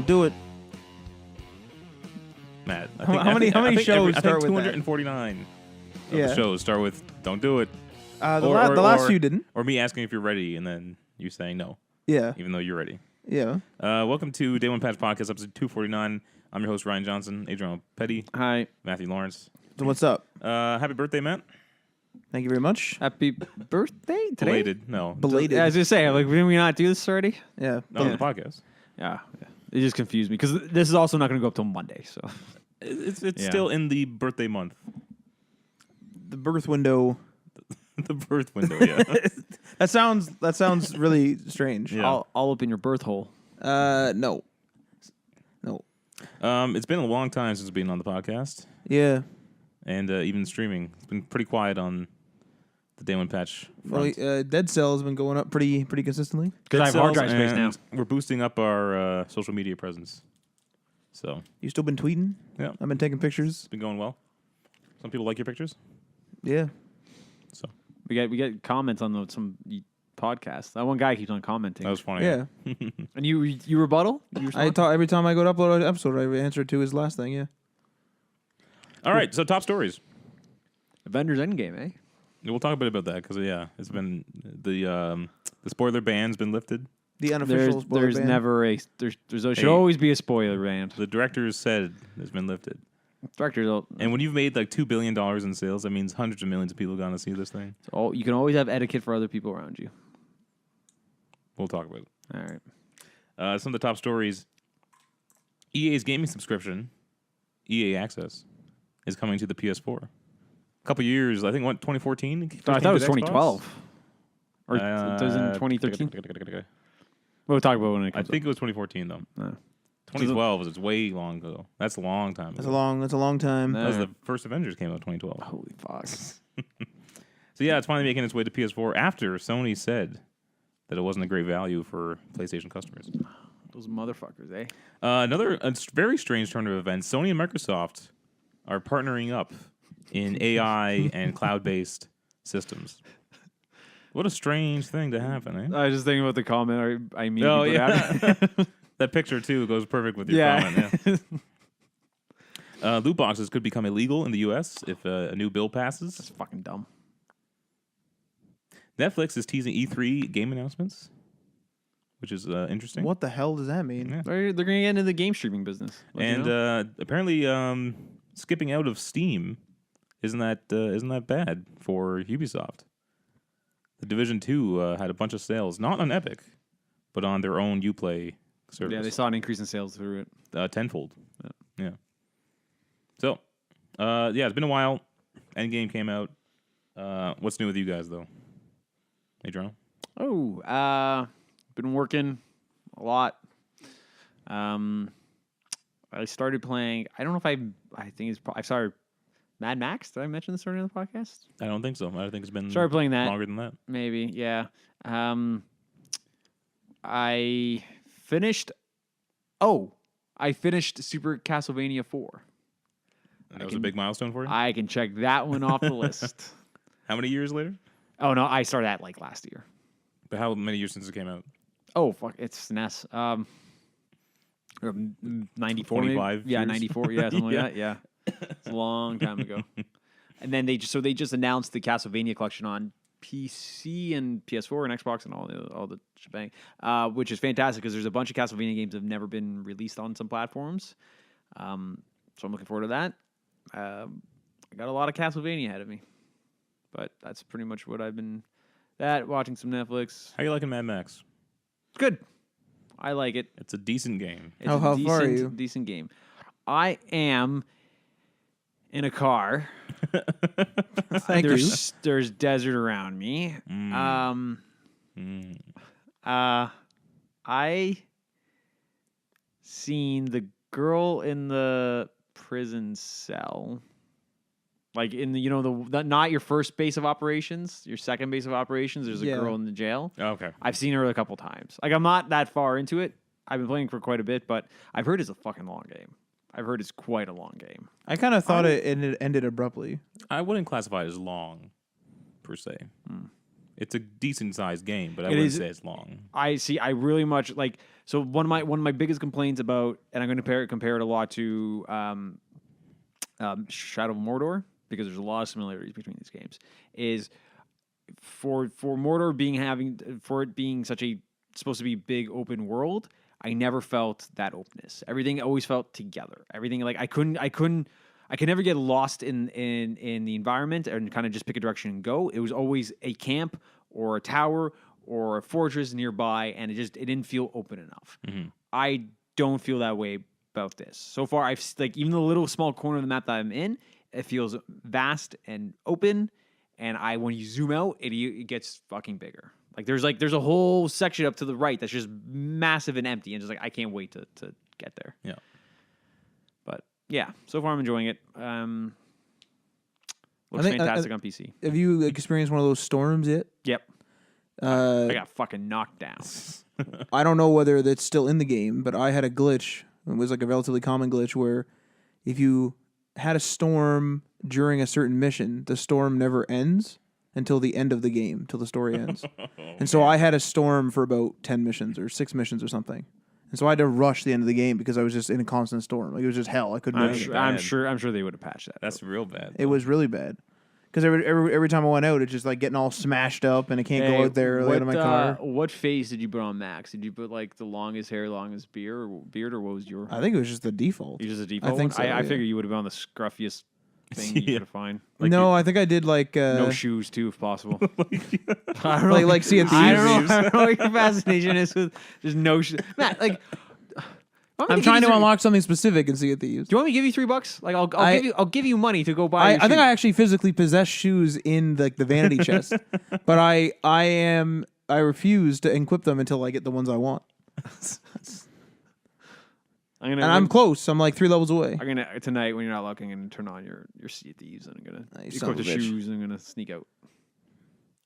Don't do it. Matt, How many shows I start think with that? 249 of the shows start with "Don't do it," The last few didn't. or me asking if you're ready, and then you saying no, Yeah. even though you're ready. Yeah. Welcome to Day One Patch Podcast, episode 249. I'm your host Ryan Johnson, Adrian Petty, Hi. Matthew Lawrence. So what's up? Happy birthday, Matt. Thank you very much. Happy birthday today. Belated, no, Belated. Yeah, I was just saying, like, didn't we not do this already? Yeah. not on the podcast. Yeah. It just confused me because this is also not going to go up till Monday. So It's still in the birthday month, The birth window. the birth window. Yeah, That sounds really strange. Yeah. all up in your birth hole. No. It's been a long time since being on the podcast, Yeah. and even streaming. It's been pretty quiet on the Day One Patch Well, front. Dead Cell has been going up pretty consistently. Because I have hard drive space now. And we're boosting up our social media presence. So You still been tweeting? yeah, I've been taking pictures. it's been going well. Some people like your pictures. Yeah. So We get comments on some podcasts. That one guy keeps on commenting. that was funny. Yeah. And you rebuttal? You respond? Every time I go to upload an episode, I answer to his last thing. Yeah. All right, so top stories. Avengers Endgame, eh? We'll talk a bit about that because it's been the spoiler ban's been lifted. The unofficial spoiler There's ban. never a should always be a spoiler band. The directors said it's been lifted. Directors, And when you've made like $2 billion in sales, that means hundreds of millions of people gonna see this thing. you can always have etiquette for other people around you. We'll talk about it. All right. Some of the top stories. EA's gaming subscription, EA Access, is coming to the PS4. A couple years, I think, 2014? I thought it was 2012. Or it was in 2013. We'll talk about it when it I comes think it was 2014, though. No. 2012 was way long ago. That's a long time That's ago. a long time. That was the first Avengers came out in 2012. Holy fuck. So yeah, it's finally making its way to PS4 after Sony said that it wasn't a great value for PlayStation customers. Those motherfuckers, eh? Another very strange turn of events. Sony and Microsoft are partnering up in AI and cloud-based systems. What a strange thing to happen, eh? I was just thinking about the comment I immediately Oh, put yeah. out. That picture, too, goes perfect with your comment. Yeah. Loot boxes could become illegal in the U.S. if a new bill passes. That's fucking dumb. Netflix is teasing E3 game announcements, which is interesting. What the hell does that mean? Yeah. They're going to get into the game streaming business. And apparently, skipping out of Steam isn't that bad for Ubisoft. The Division 2 had a bunch of sales, not on Epic, but on their own Uplay service. Yeah, they saw an increase in sales through it. Tenfold. Yeah. So, it's been a while. Endgame came out. What's new with you guys, though? Adrian? Been working a lot. I started playing. I don't know if I started Mad Max. Did I mention this earlier in the podcast? I don't think so. I think it's been Started playing that longer than that. maybe. Yeah. I finished. I finished Super Castlevania 4. That was a big milestone for you? I can check that one off the list. How many years later? Oh no, I started that like last year. But how many years since it came out? Oh fuck, it's SNES. 94, 25 maybe? Yeah, years? 94. Yeah, something Yeah. like that. Yeah, it's a long time ago. And then they just announced the Castlevania collection on PC and PS4 and Xbox and all the shebang, which is fantastic because there's a bunch of Castlevania games that have never been released on some platforms. So I'm looking forward to that. I got a lot of Castlevania ahead of me, but that's pretty much what I've been. Watching some Netflix. How you liking Mad Max? It's good. I like it. It's a decent game. It's How far are you? Decent game. I am in a car. Thank you. There's desert around me. I seen the girl in the prison cell. Like in the not your first base of operations, your second base of operations. There's a girl in the jail. Oh, okay. I've seen her a couple times. Like I'm not that far into it. I've been playing for quite a bit, but I've heard it's a fucking long game. I've heard it's quite a long game. I kind of thought it ended abruptly. I wouldn't classify it as long, per se. It's a decent sized game, but I It wouldn't is- say it's long. I see. I really much like. So one of my biggest complaints about, and I'm going to compare it a lot to Shadow of Mordor, because there's a lot of similarities between these games. Is for Mordor being such a supposed to be big open world, I never felt that openness. Everything always felt together. Everything like I could never get lost in the environment and kind of just pick a direction and go. It was always a camp or a tower or a fortress nearby, and it didn't feel open enough. Mm-hmm. I don't feel that way about this. So far, I've like even the little small corner of the map that I'm in, it feels vast and open. And when you zoom out, it gets fucking bigger. Like there's a whole section up to the right that's just massive and empty, and just like I can't wait to get there. Yeah. But yeah, so far I'm enjoying it. Looks think- fantastic on PC. Have you experienced one of those storms yet? Yep. I got fucking knocked down. I don't know whether that's still in the game, but I had a glitch. It was like a relatively common glitch where if you had a storm during a certain mission, the storm never ends until the end of the game, till the story ends. And so I had a storm for about 10 missions or 6 missions or something. And so I had to rush the end of the game because I was just in a constant storm. Like it was just hell. I couldn't I'm make it. sure they would have patched that. That's real bad. It was really bad. Because every time I went out, it's just like getting all smashed up and I can't go out there early out of my car. What phase did you put on max? Did you put like the longest hair, longest beard, or what was your? I think it was just the default. You just a default. I think one? so, I yeah. figured you would have been on the scruffiest thing you Yeah. could find. No, I think I did like No shoes too, if possible. I don't like Sea of Thieves. I don't know what your fascination is with just no shoes. Matt, like, I'm trying to unlock something specific in Sea of Thieves. Do you want me to give you $3? Like, I'll give you money to go buy. I think I actually physically possess shoes in the vanity chest, but I refuse to equip them until I get the ones I want. I'm close. I'm like 3 levels away. I'm gonna tonight when you're not looking and turn on your Sea of Thieves, and I'm gonna You son equip of the a bitch. shoes and I'm gonna sneak out.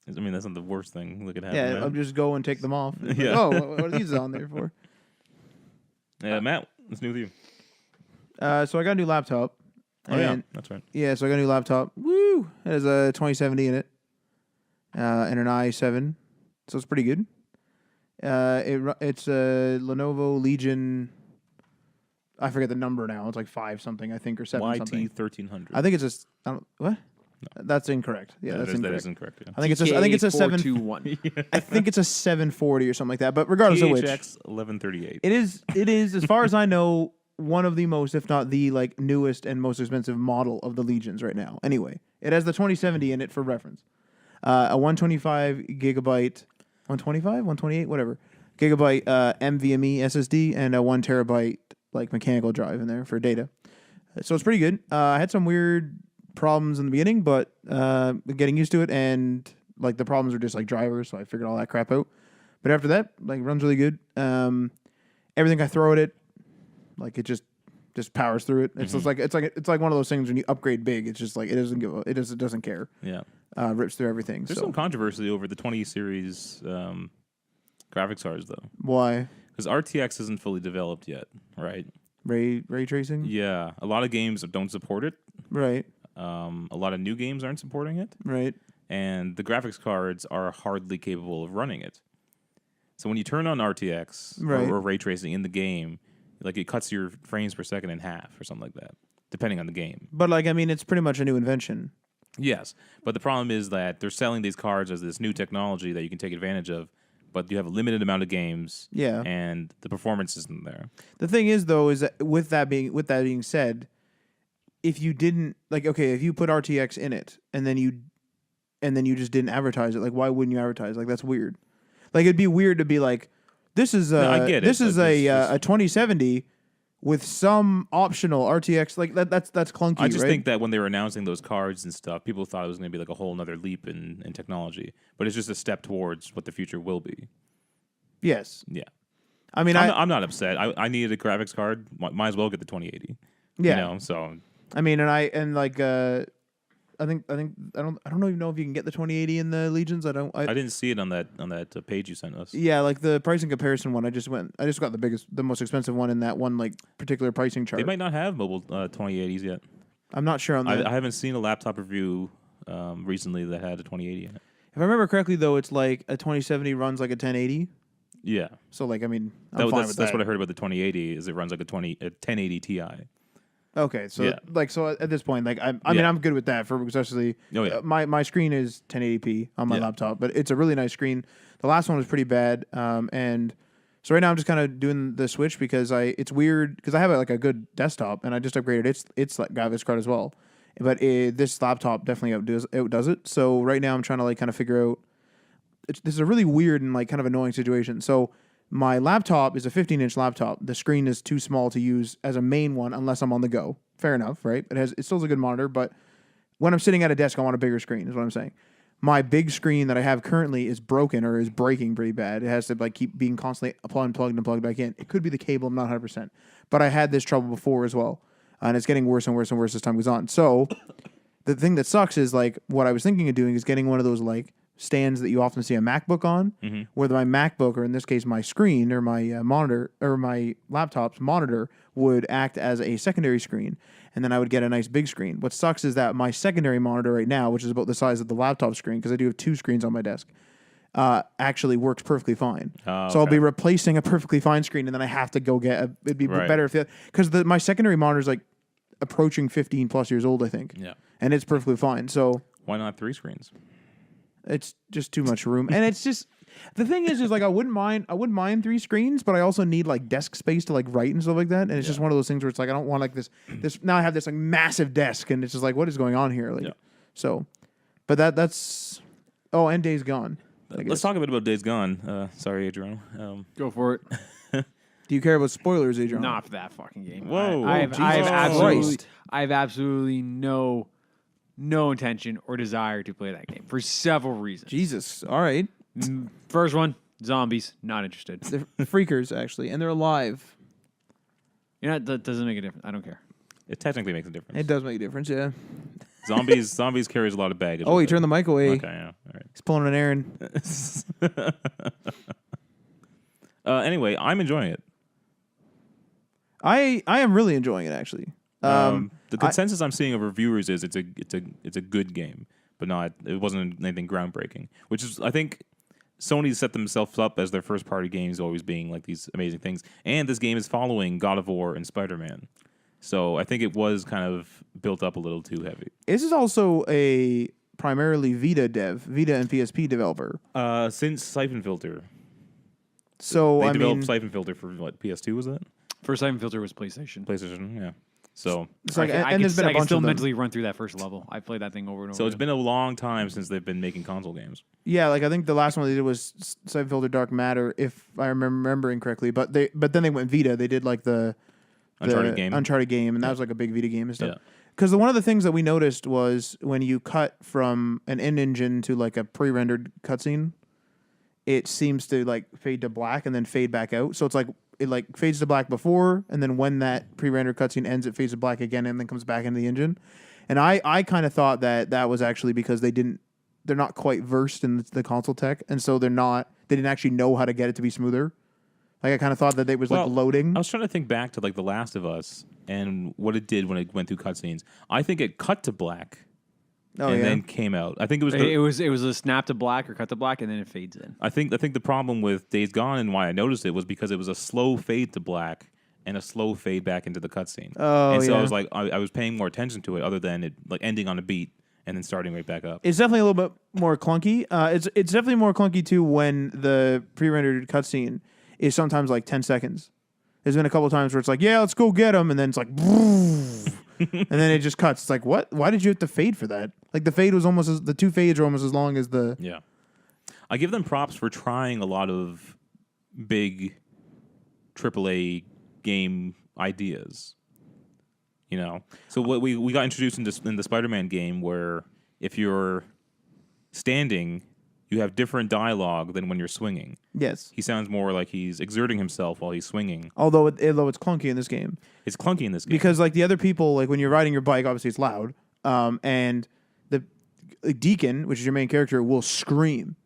I mean, that's not the worst thing that could happen. Yeah, man. I'll just go and take them off. Like, Yeah. oh, what are these on there for? Matt, what's new with you? So I got a new laptop. Oh yeah, and- that's right. Yeah, so I got a new laptop. Woo! It has a 2070 in it, and an i7, so it's pretty good. It's a Lenovo Legion. I forget the number now. It's like 5 something, I think, or 7 something. YT1300. I think it's what? That's incorrect. Yeah, that's That incorrect. is incorrect. Yeah. I think it's a 7. 421. I think it's a 740 or something like that. But regardless of which, THX 1138. it is as far as I know, one of the most, if not the like newest and most expensive model of the Legions right now. Anyway, it has the 2070 in it for reference. A 125 gigabyte, 125, 128, whatever gigabyte NVMe SSD and a 1 terabyte like mechanical drive in there for data. So it's pretty good. I had some weird problems in the beginning, but getting used to it, and like the problems were just like drivers, so I figured all that crap out. But after that, like runs really good. Everything I throw at it, like it just powers through it. It's just like it's like one of those things when you upgrade big, it's just like it doesn't care. Yeah. Rips through everything. There's so some controversy over the 20 series graphics cards, though. why Because RTX isn't fully developed yet, right? ray tracing? Yeah. A lot of games don't support it. Right, A lot of new games aren't supporting it. right. And the graphics cards are hardly capable of running it. So when you turn on RTX Right. or ray tracing in the game, like it cuts your frames per second in half or something like that, depending on the game. But like I mean, it's pretty much a new invention. Yes, but the problem is that they're selling these cards as this new technology that you can take advantage of, but you have a limited amount of games. Yeah. And the performance isn't there. The thing is, though, is that with that being said, if you didn't if you put RTX in it and then you just didn't advertise it, like why wouldn't you advertise? Like that's weird. Like it'd be weird to be like, this is I get it. this is Like, a 2070 with some optional RTX. Like that's clunky. I just right? think that when they were announcing those cards and stuff, people thought it was going to be like a whole nother leap in technology, but it's just a step towards what the future will be. yes. Yeah. I mean, I'm not upset. I needed a graphics card. Might as well get the 2080. yeah. You know, so I mean, I don't even know if you can get the 2080 in the Legions. I didn't see it on that page you sent us. Yeah, like the pricing comparison one. I just got the most expensive one in that one like particular pricing chart. They might not have mobile 2080s yet. I'm not sure on that. I haven't seen a laptop review recently that had a 2080 in it. If I remember correctly, though, it's like a 2070 runs like a 1080. Yeah. So, like, I mean, I'm fine with That's that. what I heard about the 2080 is it runs like a 1080 Ti. Okay, so Yeah. like so at this point, like I mean, I'm good with that for especially Oh, yeah. my screen is 1080p on my Yeah. laptop, but it's a really nice screen. The last one was pretty bad, and so right now I'm just kind of doing the switch because it's weird because I have like a good desktop and I just upgraded its like graphics card as well, but this laptop definitely outdoes it. So right now I'm trying to like kind of figure out. This is a really weird and like kind of annoying situation. So my laptop is a 15-inch laptop. The screen is too small to use as a main one unless I'm on the go. Fair enough, right? It still has a good monitor, but when I'm sitting at a desk, I want a bigger screen. Is what I'm saying. My big screen that I have currently is broken or is breaking pretty bad. It has to like keep being constantly plugged and plugged back in. It could be the cable. I'm not 100%, but I had this trouble before as well, and it's getting worse and worse and worse as time goes on. So the thing that sucks is like what I was thinking of doing is getting one of those like stands that you often see a MacBook on, where my MacBook, or in this case my screen or my monitor or my laptop's monitor would act as a secondary screen, and then I would get a nice big screen. What sucks is that my secondary monitor right now, which is about the size of the laptop screen, because I do have two screens on my desk, actually works perfectly fine. Oh, So I'll okay. be replacing a perfectly fine screen, and then I have to go get it'd be Right. better if because my secondary monitor is like approaching 15 plus years old, I think. Yeah. And it's perfectly fine. So Why not 3 screens? it's just too much room, and it's just the thing is like I wouldn't mind 3 screens, but I also need like desk space to like write and stuff like that. And it's just one of those things where it's like I don't want like this. Now I have this like massive desk, and it's just like what is going on here? Like, Yeah. so, but that's and Days Gone. I Let's guess. talk a bit about Days Gone. Sorry, Adriano. Go for it. Do you care about spoilers, Adrian? Not for that fucking game. Whoa, I have Jesus absolutely, Christ. I have absolutely no intention or desire to play that game for several reasons. Jesus. All right. First one, zombies. Not interested. They're freakers actually, and they're alive. You know, that doesn't make a difference. I don't care. It technically makes a difference. It does make a difference, yeah. Zombies carries a lot of baggage. Oh, with he it. turned the mic away. Okay, yeah, all He's pulling an errand. right. Anyway, I'm enjoying it. I am really enjoying it actually. The consensus I'm seeing of reviewers is it's a good game, but it wasn't anything groundbreaking. Which is, I think, Sony set themselves up as their first party games always being like these amazing things, and this game is following God of War and Spider-Man, so I think it was kind of built up a little too heavy. This is also a primarily Vita and PSP developer. Since Siphon Filter, So they I developed mean, Siphon Filter for what, PS2 was that? First Siphon Filter was PlayStation. PlayStation, yeah. So it's like, I and there's been a can bunch still of them. mentally run through that first level. I played that thing over and over. it's been a long time since they've been making console games. Yeah, like I think the last one they did was Siphon Filter Dark Matter, if I remembering correctly. But then they went Vita. They did like the Uncharted game. and that was like a big Vita game and stuff. Yeah. Because one of the things that we noticed was when you cut from an in-engine to like a pre-rendered cutscene, it seems to like fade to black and then fade back out. So it's like it like fades to black before, and then when that pre-rendered cutscene ends, it fades to black again and then comes back into the engine. And I kind of thought that was actually because they're not quite versed in the console tech, and so they didn't actually know how to get it to be smoother. Like I kind of thought that it was like loading. I was trying to think back to like The Last of Us and what it did when it went through cutscenes. I think it cut to black and then came out. I think it was it was a snap to black or cut to black, and then it fades in. I think the problem with Days Gone and why I noticed it was because it was a slow fade to black and a slow fade back into the cutscene. Oh, and so yeah. I was like, I was paying more attention to it, other than it like ending on a beat and then starting right back up. It's definitely a little bit more clunky. It's definitely more clunky too when the pre-rendered cutscene is sometimes like 10 seconds. There's been a couple of times where it's like, yeah, let's go get him, and then it's like, and then it just cuts. It's like, what? Why did you have to fade for that? Like the fade was the 2 fades are almost as long as the. Yeah, I give them props for trying a lot of big AAA game ideas. You know, so what we got introduced in the Spider-Man game, where if you're standing, you have different dialogue than when you're swinging. Yes. He sounds more like he's exerting himself while he's swinging. Although it's clunky in this game It's clunky in this game. because like the other people, like when you're riding your bike, obviously it's loud, and the Deacon, which is your main character, will scream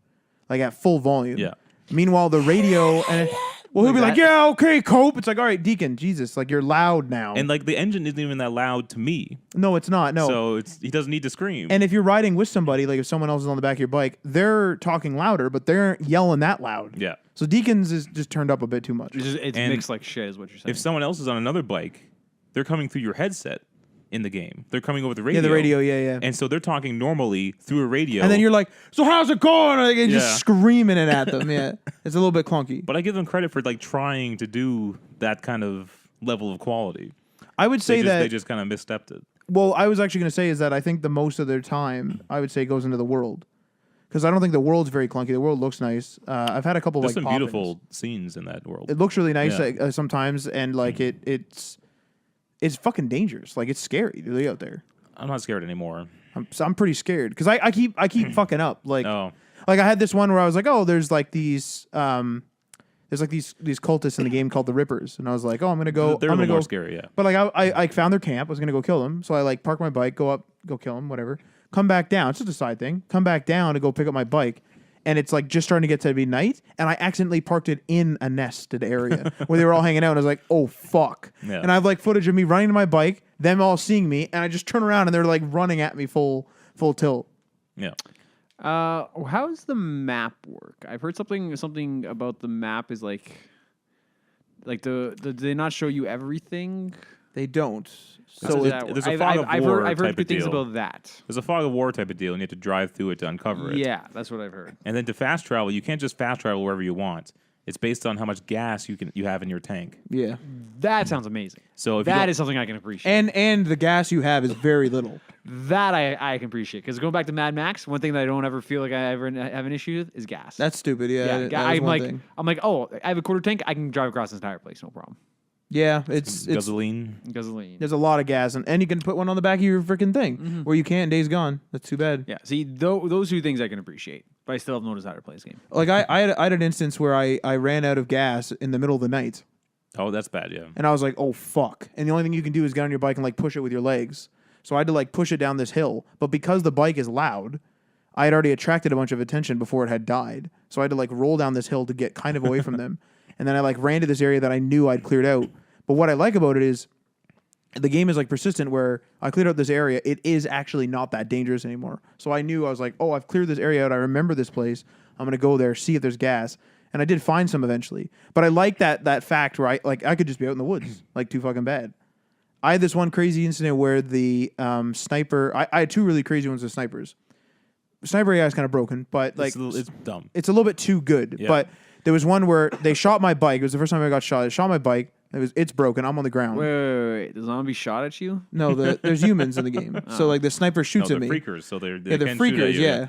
like at full volume. Yeah. Meanwhile, the radio and Well, he'll be Like like, that? yeah, okay, Cope. It's like, all right, Deacon, Jesus, like you're loud now. And like the engine isn't even that loud to me. No, it's not. No. So he doesn't need to scream. And if you're riding with somebody, like if someone else is on the back of your bike, they're talking louder, but they're yelling that loud. yeah. So Deacon's is just turned up a bit too much. It's And mixed like shit, is what you're saying. If someone else is on another bike, they're coming through your headset in the game. They're coming over the radio. Yeah, the radio, yeah. And so they're talking normally through a radio. And then you're like, so how's it going? Like, and Yeah. just screaming it at them. Yeah, it's a little bit clunky. But I give them credit for like trying to do that kind of level of quality. I would say They that. just kind of misstepped it. Well, I was actually going to say is that I think the most of their time, I would say, goes into the world. Because I don't think the world's very clunky. The world looks nice. I've had a couple There's like some pop-ins. beautiful scenes in that world. It looks really nice Yeah. like, sometimes, and like it's fucking dangerous. Like it's scary to be out there. I'm not scared anymore. I'm pretty scared because I keep fucking up. Like Oh. like I had this one where I was like, oh, there's like these cultists in the game called the Rippers, and I was like, oh, I'm gonna go. They're a I'm little gonna more go. scary, yeah. But like I found their camp. I was gonna go kill them, so I like park my bike, go up, go kill them, whatever. Come back down. It's just a side thing. Come back down to go pick up my bike. And it's like just starting to get to be night, and I accidentally parked it in a nested area where they were all hanging out. And I was like, "Oh fuck!" Yeah. And I have like footage of me running to my bike, them all seeing me, and I just turn around and they're like running at me full tilt. Yeah. How does the map work? I've heard something about the map is like do they not show you everything? They don't. How So does it, that work? there's a fog of war I've type heard of good things deal. about that. There's a fog of war type of deal, and you have to drive through it to uncover it. Yeah, that's what I've heard. And then to fast travel, you can't just fast travel wherever you want. It's based on how much gas you have in your tank. yeah, That sounds amazing. So if you That don't- is something I can appreciate. and the gas you have is very little. That I can appreciate. Because going back to Mad Max, one thing that I don't ever feel like I ever have an issue with is gas. That's stupid. Yeah, that was I'm one like, thing. oh, I have a quarter tank. I can drive across this entire place, no problem. Yeah, it's gasoline. Gasoline. there's a lot of gas, and you can put one on the back of your freaking thing where you can't. Days Gone. That's too bad. Yeah. See, those two things I can appreciate, but I still have noticed how to play this game. Like I had an instance where I ran out of gas in the middle of the night. Oh, that's bad, yeah. And I was like, oh, fuck. And the only thing you can do is get on your bike and, like, push it with your legs. So I had to, like, push it down this hill. But because the bike is loud, I had already attracted a bunch of attention before it had died. So I had to, like, roll down this hill to get kind of away from them. And then I, like, ran to this area that I knew I'd cleared out. But what I like about it is the game is, like, persistent where I cleared out this area. It is actually not that dangerous anymore. So I knew, I was like, oh, I've cleared this area out. I remember this place. I'm going to go there, see if there's gas. And I did find some eventually. But I like that fact where I could just be out in the woods, like too fucking bad. I had this one crazy incident where the sniper... I had two really crazy ones with snipers. Sniper AI is kind of broken, but like It's dumb. it's a little bit too good. Yeah. But there was one where they shot my bike. It was the first time I got shot. They shot my bike. It's broken. I'm on the ground. Wait. The zombie shot at you? No, there's humans in the game. So like the sniper No, shoots they're at me. freakers, so they Yeah, they're can shoot at freakers. you. Yeah.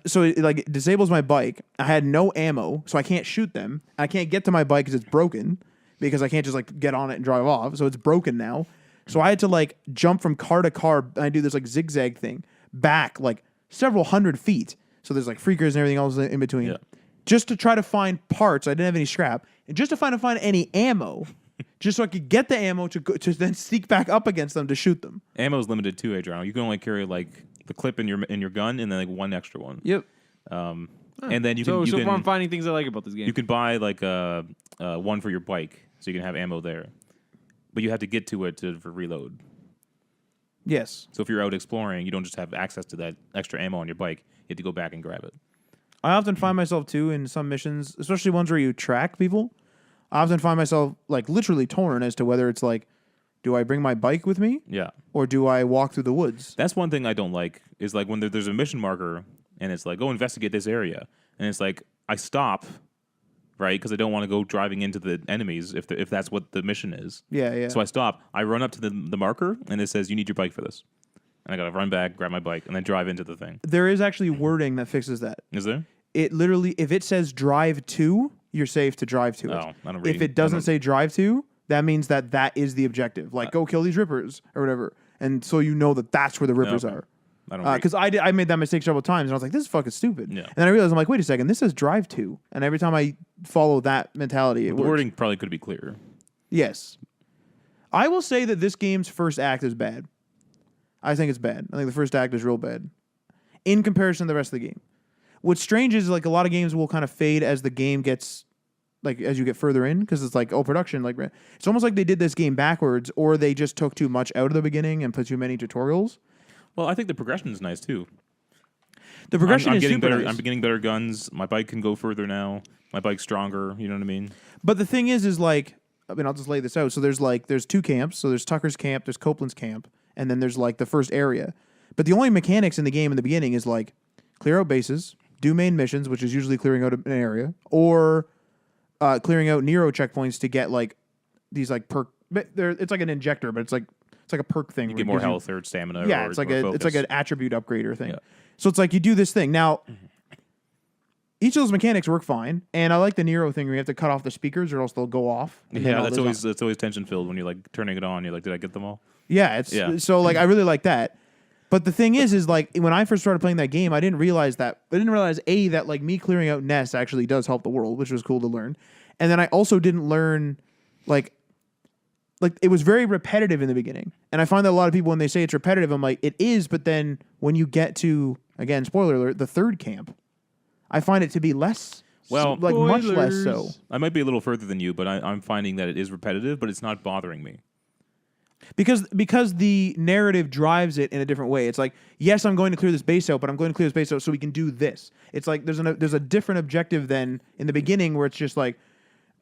So it, like it disables my bike. I had no ammo, so I can't shoot them. I can't get to my bike because it's broken. Because I can't just like get on it and drive off. So it's broken now. So I had to like jump from car to car, and I do this like zigzag thing back like several hundred feet. So there's like freakers and everything else in between. Yeah. Just to try to find parts. I didn't have any scrap, and just to find any ammo, just so I could get the ammo to then sneak back up against them to shoot them. Ammo's limited too, Adriano. You can only carry like the clip in your gun and then like one extra one. Yep. And then you So can far I'm finding things I like about this game. you can buy like one for your bike, so you can have ammo there. But you have to get to it for reload. Yes. So if you're out exploring, you don't just have access to that extra ammo on your bike. You have to go back and grab it. I often find myself too in some missions, especially ones where you track people. I often find myself like literally torn as to whether it's like, do I bring my bike with me Yeah. or do I walk through the woods? That's one thing I don't like is like when there's a mission marker and it's like, go investigate this area. And it's like, I stop, right? Because I don't want to go driving into the enemies if that's what the mission is. Yeah, yeah. So I stop. I run up to the marker and it says, you need your bike for this. And I got to run back, grab my bike, and then drive into the thing. There is actually wording that fixes that. Is there? It literally, if it says drive to, you're safe to drive to it. Oh, I don't read. If it doesn't say drive to, that means that is the objective. Like, go kill these rippers or whatever. And so you know that that's where the rippers Okay. are. I don't read. Because I made that mistake several times, and I was like, this is fucking stupid. Yeah. And then I realized, I'm like, wait a second, this says drive to. And every time I follow that mentality, it The works. wording probably could be clearer. Yes. I will say that this game's first act is bad. I think it's bad. I think the first act is real bad in comparison to the rest of the game. What's strange is like a lot of games will kind of fade as the game gets like as you get further in, because it's like production, like it's almost like they did this game backwards, or they just took too much out of the beginning and put too many tutorials. Well, I think the progression is nice too. The progression I'm is getting super better. nice. I'm getting better guns. My bike can go further now. My bike's stronger. You know what I mean? But the thing is like, I mean, I'll just lay this out. So there's two camps. So there's Tucker's camp, there's Copeland's camp, and then there's like the first area. But the only mechanics in the game in the beginning is like clear out bases, do main missions, which is usually clearing out an area, or clearing out Nero checkpoints to get like these like perk. It's like an injector, but it's like a perk thing. You get more health or stamina. Yeah, or, it's like or it's like focus. an attribute upgrader thing. Yeah. So it's like you do this thing now. Each of those mechanics work fine, and I like the Nero thing where you have to cut off the speakers or else they'll go off. And then Yeah, all that's those always tension filled when you're like turning it on. You're like, did I get them all? Yeah, so like I really like that. But the thing is like when I first started playing that game, I didn't realize that that like me clearing out nests actually does help the world, which was cool to learn. And then I also didn't learn like it was very repetitive in the beginning. And I find that a lot of people when they say it's repetitive, I'm like, it is, but then when you get to, again, spoiler alert, the third camp, I find it to be less Well, like much less so. I might be a little further than you, but I'm finding that it is repetitive, but it's not bothering me. Because the narrative drives it in a different way. It's like, yes, I'm going to clear this base out, but I'm going to clear this base out so we can do this. It's like there's a different objective than in the beginning where it's just like,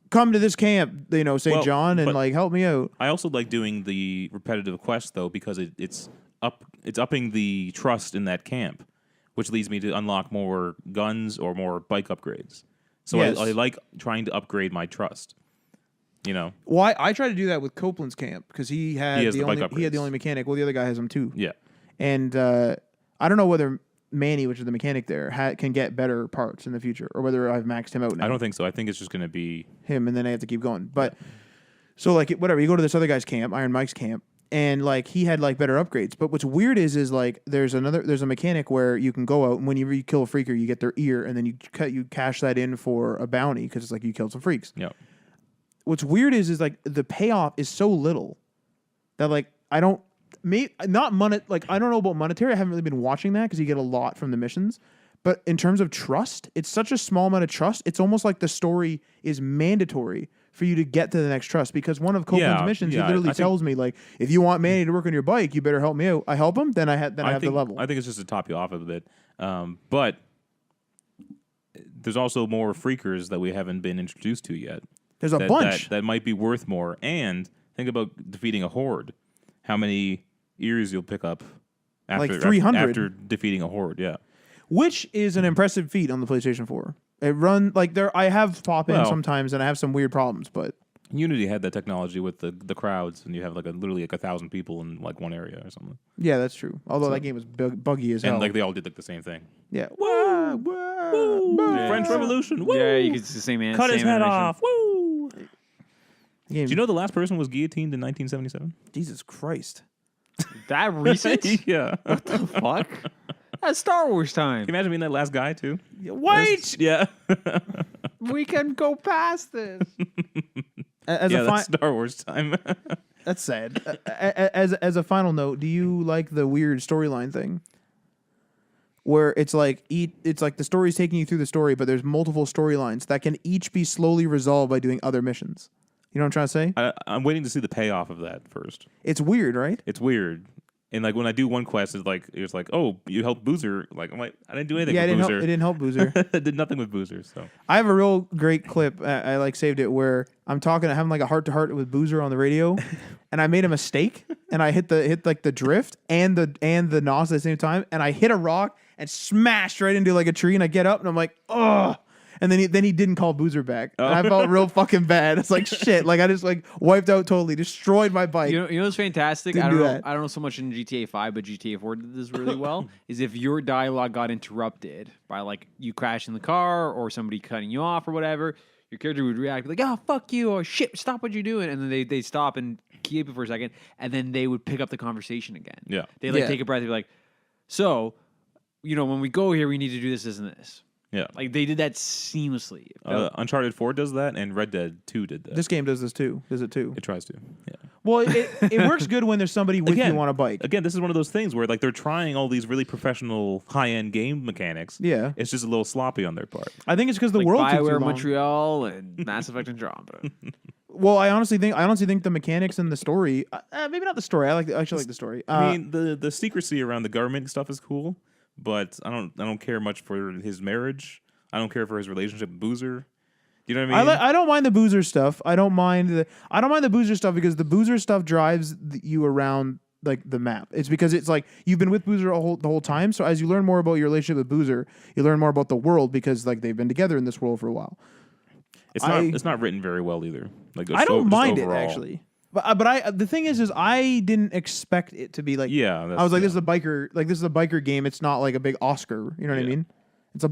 come to this camp, St. John, and but like help me out. I also like doing the repetitive quest though because it's upping the trust in that camp, which leads me to unlock more guns or more bike upgrades. So Yes. I like trying to upgrade my trust. Well, I try to do that with Copeland's camp because he had has the bike he had the upgrades. only mechanic. Well, the other guy has them too. Yeah. And I don't know whether Manny, which is the mechanic there, can get better parts in the future, or whether I've maxed him out now. I don't think so. I think it's just going to be him, and then I have to keep going. But so like whatever, you go to this other guy's camp, Iron Mike's camp, and like he had like better upgrades. But what's weird is like there's a mechanic where you can go out and when you kill a freaker, you get their ear, and then you cash that in for a bounty because it's like you killed some freaks. yeah. What's weird is like the payoff is so little that like I don't I don't know about monetary. I haven't really been watching that because you get a lot from the missions. But in terms of trust, it's such a small amount of trust. It's almost like the story is mandatory for you to get to the next trust because one of Copeland's missions, he literally tells me like, if you want Manny to work on your bike, you better help me out. I help him, then I have the level. I think it's just to top you off a bit. But there's also more freakers that we haven't been introduced to yet. There's a bunch that might be worth more. And think about defeating a horde. How many ears you'll pick up after like 300 after defeating a horde? Yeah, which is an impressive feat on the PlayStation 4. It run like there. I have pop in sometimes, and I have some weird problems, but Unity had that technology with the crowds, and you have literally 1,000 people in like one area or something. Yeah, that's true. Although that game was buggy as hell. And like they all did like the same thing. Yeah. Whoa, whoa, whoa. French Revolution. Woo! Yeah, you could see the same answer. Cut his head off. Woo! Game. Do you know the last person was guillotined in 1977? Jesus Christ. That recent? Yeah. What the fuck? That's Star Wars time. Can you imagine being that last guy too? Wait! Yeah. We can go past this. That's Star Wars time. That's sad. As a final note, do you like the weird storyline thing? Where it's like the story's taking you through the story, but there's multiple storylines that can each be slowly resolved by doing other missions. You know what I'm trying to say? I'm waiting to see the payoff of that first. It's weird, right? It's weird. And like when I do one quest, it's like, oh, you helped Boozer. Like I'm like, I didn't do anything with Boozer. It didn't help Boozer. I did nothing with Boozer. So I have a real great clip. I like saved it where I'm having like a heart to heart with Boozer on the radio, and I made a mistake, and I hit like the drift and the NOS at the same time, and I hit a rock and smashed right into like a tree, and I get up and I'm like, ugh. And then he didn't call Boozer back. And I felt real fucking bad. It's like shit. Like I just like wiped out totally, destroyed my bike. You know what's fantastic? Didn't I don't do know. that. I don't know so much in GTA 5, but GTA 4 did this really well. Is if your dialogue got interrupted by like you crashing the car or somebody cutting you off or whatever, your character would react like, "Oh fuck you!" or "Shit, stop what you're doing," and then they stop and keep it for a second, and then they would pick up the conversation again. Yeah. They take a breath. They're like, "So, when we go here, we need to do this, this, and this." Yeah. Like they did that seamlessly. It felt- Uncharted 4 does that, and Red Dead 2 did that. This game does this too. Does it too? It tries to. Yeah. Well, it works good when there's somebody with you on a bike. Again, this is one of those things where like they're trying all these really professional, high-end game mechanics. Yeah. It's just a little sloppy on their part. I think it's because the like world took too BioWare long. Montreal and Mass Effect Andromeda. Well, I honestly think the mechanics and the story, maybe not the story. I actually like the story. I mean, the secrecy around the government stuff is cool, but I don't care much for his marriage. I don't care for his relationship with Boozer. Do you know what I mean? I don't mind the Boozer stuff. I don't mind the Boozer stuff because the Boozer stuff drives you around like the map. It's because it's like you've been with Boozer the whole time. So as you learn more about your relationship with Boozer, you learn more about the world because like they've been together in this world for a while. It's not written very well either. Like I don't mind it overall. actually. But the thing is I didn't expect it to be like. Yeah, I was like, this is a biker game. It's not like a big Oscar. You know what I mean? It's a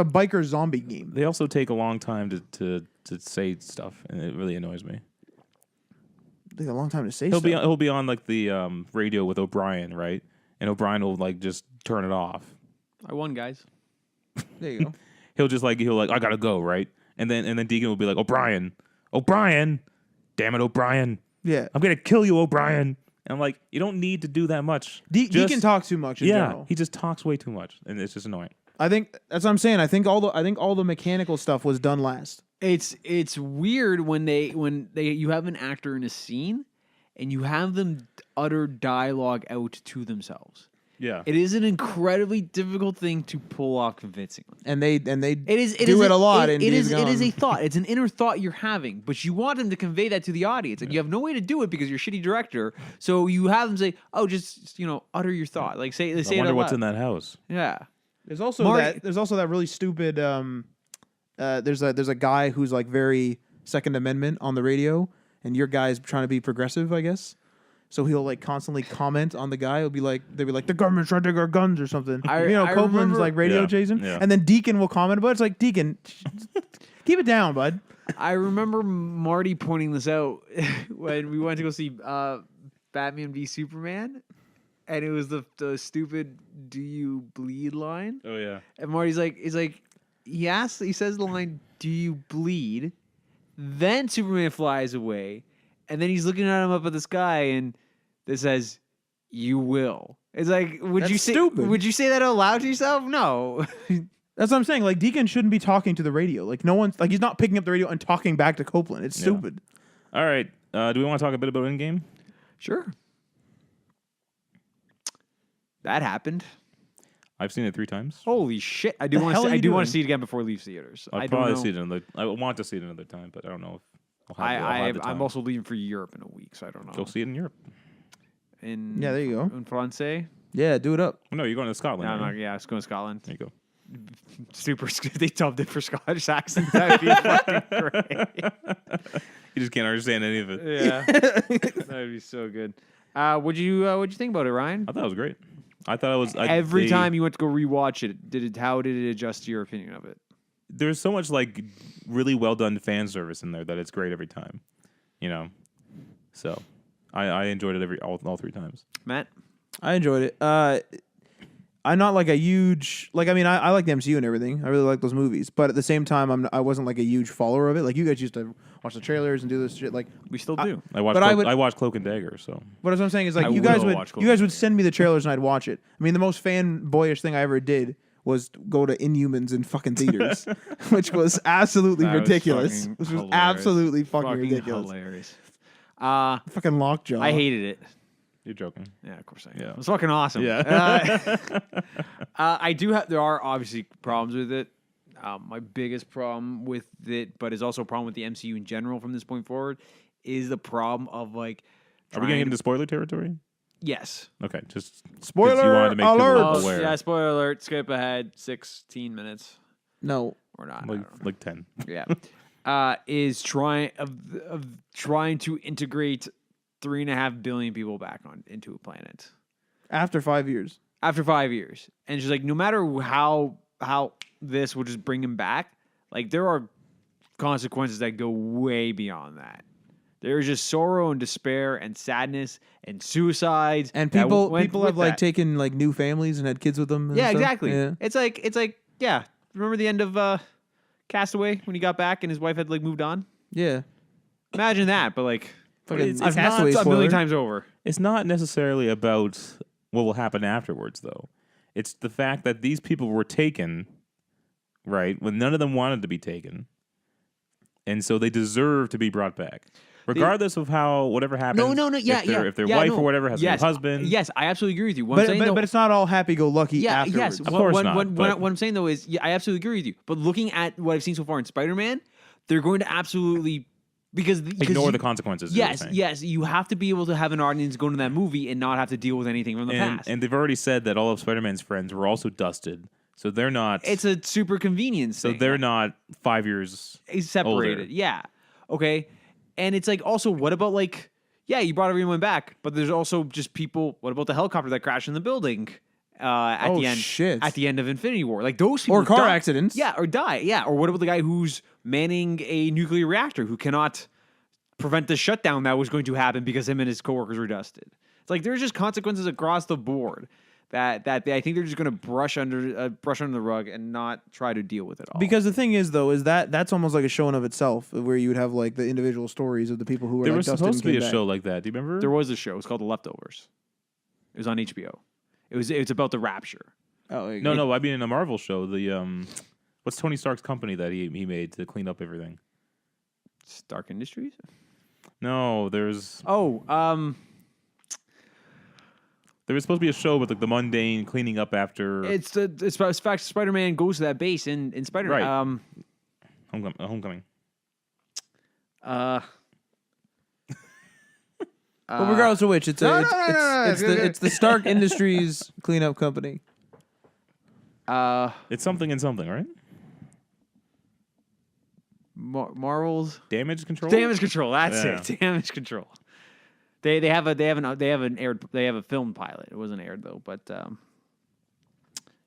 biker zombie game. They also take a long time to say stuff, and it really annoys me. They take a long time to say He'll stuff. be on like the radio with O'Brien, right? And O'Brien will like just turn it off. I won, guys. There you go. He'll like I gotta go, right? And then Deacon will be like, O'Brien, damn it, O'Brien, Yeah. I'm gonna kill you, O'Brien. And I'm like, you don't need to do that much. Deacon talks too much in general. He just talks way too much, and it's just annoying. I think that's what I'm saying. I think all the mechanical stuff was done last. It's weird when you have an actor in a scene and you have them utter dialogue out to themselves. Yeah, It is an incredibly difficult thing to pull off convincingly. And they It is do it a lot. It in is Days it is a Gone. thought. It's an inner thought you're having, but you want them to convey that to the audience, and you have no way to do it because you're a shitty director. So you have them say, "Oh, just utter your thought." Like say I it wonder out what's loud. in that house. Yeah. There's also Marty- that really stupid. There's a guy who's like very Second Amendment on the radio, and your guy's trying to be progressive, I guess. So he'll like constantly comment on the guy. They'll be like, the government's trying to take our guns or something. I Copeland's remember- like radio Yeah, chasing, yeah. and then Deacon will comment about it. It's like Deacon, keep it down, bud. I remember Marty pointing this out when we went to go see Batman v Superman, and it was the stupid "Do you bleed?" line. Oh yeah, And Marty's like, he says the line, "Do you bleed?" Then Superman flies away, and then he's looking at him up at the sky, and it says, "You will." It's like, That's stupid. Would you say that out loud to yourself? No. That's what I'm saying. Like Deacon shouldn't be talking to the radio. Like no one's like he's not picking up the radio and talking back to Copeland. It's Yeah. stupid. All right. Do we want to talk a bit about in-game? Sure. That happened. I've seen it 3 times. Holy shit! I do The want hell to. are I you do want doing? to see it again before it leaves theaters. I'll I don't probably know. see it another. I want to see it another time, but I don't know if I'll have the time. I'm also leaving for Europe in a week, so I don't know. Go see it in Europe. In Yeah, there you go. In Francais. Yeah, do it up. Oh, no, you're going to Scotland. No, I'm right? not, yeah, it's going to Scotland. There you go. Super. They dubbed it for Scottish accents. That'd be fucking great. You just can't understand any of it. Yeah, that'd be so good. What'd you think about it, Ryan? I thought it was great. I thought it was Every they- time you went to go rewatch it, how did it adjust to your opinion of it? There's so much like really well done fan service in there that it's great every time. You know, so I enjoyed it all 3 times. Matt? I enjoyed it. I'm not like a huge I like the MCU and everything. I really like those movies, but at the same time, I wasn't like a huge follower of it. Like you guys used to watch the trailers and do this shit. Like, We still do. I watched. But I would- I watched Cloak and Dagger. So what I'm saying is like I you guys will would watch you guys Cloak would send me the trailers and I'd watch it. I mean, the most fanboyish thing I ever did was go to Inhumans in fucking theaters, which was absolutely That was ridiculous. fucking Which was hilarious. absolutely fucking ridiculous. hilarious. Fucking lockjaw. I hated it. you're joking. Yeah, of course I am. Yeah. It was fucking awesome. Yeah. I do have. There are obviously problems with it. My biggest problem with it, but is also a problem with the MCU in general from this point forward, is the problem of like. Are we getting into spoiler territory? Yes. Okay, just 'cause Spoiler you wanted to make people alert! aware. Yeah. Spoiler alert. Skip ahead. 16 minutes No. or not. I don't know. like 10. Yeah. Is trying of trying to integrate 3.5 billion people back into a planet After 5 years. after 5 years, and she's like, no matter how this will just bring him back, like there are consequences that go way beyond that. There's just sorrow and despair and sadness and suicides, And that people went people with have like that. taken like new families and had kids with them. And Yeah, stuff. exactly. Yeah. It's like yeah, remember the end of Castaway when he got back and his wife had like moved on? Yeah. Imagine that, but like Fucking I've Castaway a spoiler. million times over. It's not necessarily about what will happen afterwards, though. It's the fact that these people were taken, right, when none of them wanted to be taken. And so they deserve to be brought back. Regardless of how, whatever happens. If their wife or whatever has a new husband. Yes, I absolutely agree with you. What But, I'm saying, but, though, but it's not all happy-go-lucky afterwards. yes. Of course not, What but- I'm saying, though, is I absolutely agree with you. But looking at what I've seen so far in Spider-Man, they're going to absolutely... Because Ignore the consequences. Yes. You have to be able to have an audience go into that movie and not have to deal with anything from the past. And they've already said that all of Spider-Man's friends were also dusted. So they're not... It's a super convenience So thing. they're not 5 years separated. older. Yeah. Okay. And it's like, also, what about like... Yeah, you brought everyone back, but there's also just people... What about the helicopter that crashed in the building at the end? Shit. At the end of Infinity War. Like, those people Or car die. accidents. Yeah, or die. Yeah. Or what about the guy who's manning a nuclear reactor who cannot prevent the shutdown that was going to happen because him and his coworkers were dusted? It's like there's just consequences across the board that I think they're just going to brush under the rug and not try to deal with it all. Because the thing is, though, is that's almost like a show in of itself, where you would have like the individual stories of the people who were There like was dusted supposed to and be a came show back. like that. Do you remember? There was a show. It was called The Leftovers. It was on HBO. It's about the rapture. Oh, No. I mean, in a Marvel show, the what's Tony Stark's company that he made to clean up everything? Stark Industries? No, there's Oh, there was supposed to be a show with like the mundane cleaning up after it's fact Spider-Man goes to that base in Spider-Man. Right. Homecoming. But regardless of which, it's the Stark Industries cleanup company. It's something and something, right? Marvel's Damage control. Damage Control. That's Yeah. it. Damage Control. They have a film pilot. It wasn't aired though, but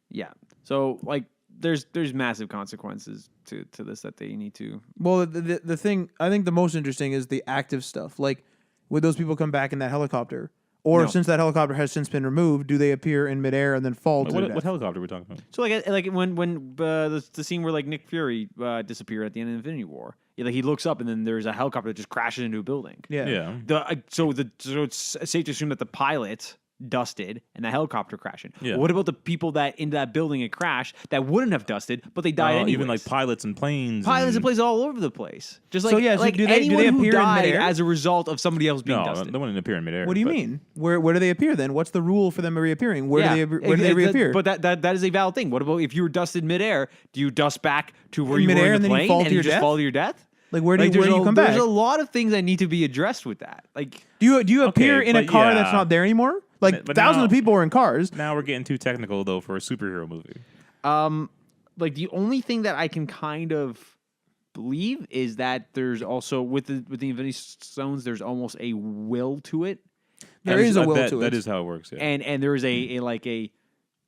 yeah. So like there's massive consequences to this that they need to. Well, the thing I think the most interesting is the active stuff. Like, would those people come back in that helicopter? Or No. since that helicopter has since been removed, do they appear in midair and then fall to their What death? helicopter are we talking about? So like when the scene where like Nick Fury disappeared at the end of Infinity War, like he looks up and then there's a helicopter that just crashes into a building. Yeah. Yeah. So it's safe to assume that the pilot dusted and the helicopter crashing. Yeah. What about the people that in that building it crashed that wouldn't have dusted, but they died anyways? Even like pilots and planes. pilots and planes all over the place. Just like So, yeah, so like do they anyone who appear in died midair? as a result of somebody else being No, dusted. they wouldn't appear in midair. What do you but- mean? Where do they appear then? What's the rule for them reappearing? Where do they reappear? But that is a valid thing. What about if you were dusted midair? Do you dust back to where In you were midair in the and then you plane fall to and you your just death? fall to your death? Like, where do Like, you come back? There's a lot of things that need to be addressed with that. Like Do you appear in a but car yeah. that's not there anymore? Like But thousands now- of people are in cars. Now we're getting too technical though for a superhero movie. like the only thing that I can kind of believe is that there's also with the Infinity Stones, there's almost a will to it, There is a will to it. That is how it works. Yeah. and there is a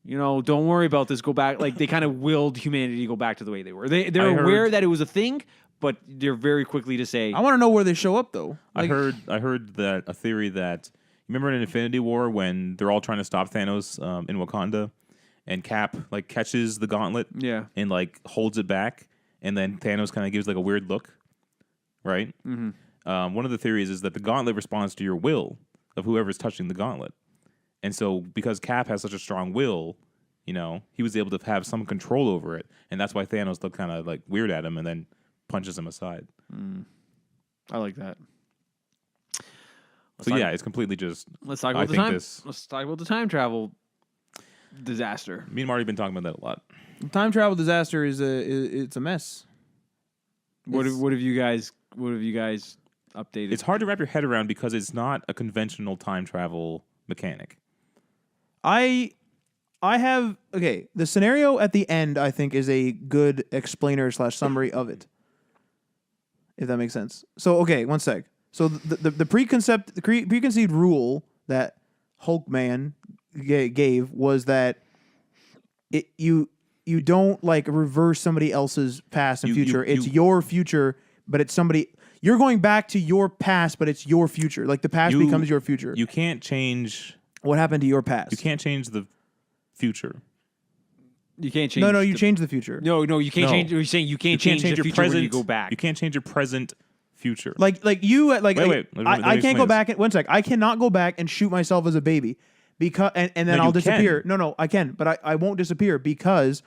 don't worry about this, go back. Like they kind of willed humanity to go back to the way they were. They're I aware heard- that it was a thing, but they're very quickly to say, I want to know where they show up though. Like, I heard that a theory that remember in Infinity War when they're all trying to stop Thanos in Wakanda, and Cap like catches the gauntlet yeah, and like holds it back, and then Thanos kind of gives like a weird look, right? Mm-hmm. One of the theories is that the gauntlet responds to your will of whoever's touching the gauntlet, and so because Cap has such a strong will, he was able to have some control over it, and that's why Thanos looked kind of like weird at him and then punches him aside. I like that. So yeah, it's completely just. Let's talk I about the think time. this- Let's talk about the time travel disaster. Me and Marty have been talking about that a lot. time travel disaster it's a mess. What have you guys updated? It's hard to wrap your head around because it's not a conventional time travel mechanic. I have the scenario at the end I think is a good explainer / summary of it. If that makes sense. So one sec. So the preconceived rule that Hulkman gave was that you don't like reverse somebody else's past and future. It's your future, but it's somebody you're going back to your past, but it's your future. Like the past becomes your future. You can't change. What happened to your past? You can't change the future. You can't change. No, you change the future. No, you can't No. change. You're saying you can't change the your future present. when you go back. You can't change your present future. Like you Wait. Let me I can't explain go this. back. One sec. I cannot go back and shoot myself as a baby because and then No, I'll you disappear. can. No, I can, but I won't disappear because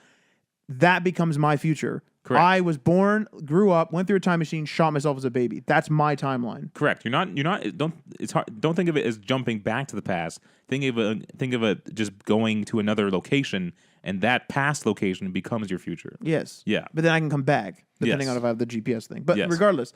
that becomes my future. Correct. I was born, grew up, went through a time machine, shot myself as a baby. That's my timeline. Correct. You're not. Don't. It's hard. Don't think of it as jumping back to the past. Think of it just going to another location, and that past location becomes your future. Yes. Yeah. But then I can come back depending Yes. on if I have the GPS thing. But Yes. regardless,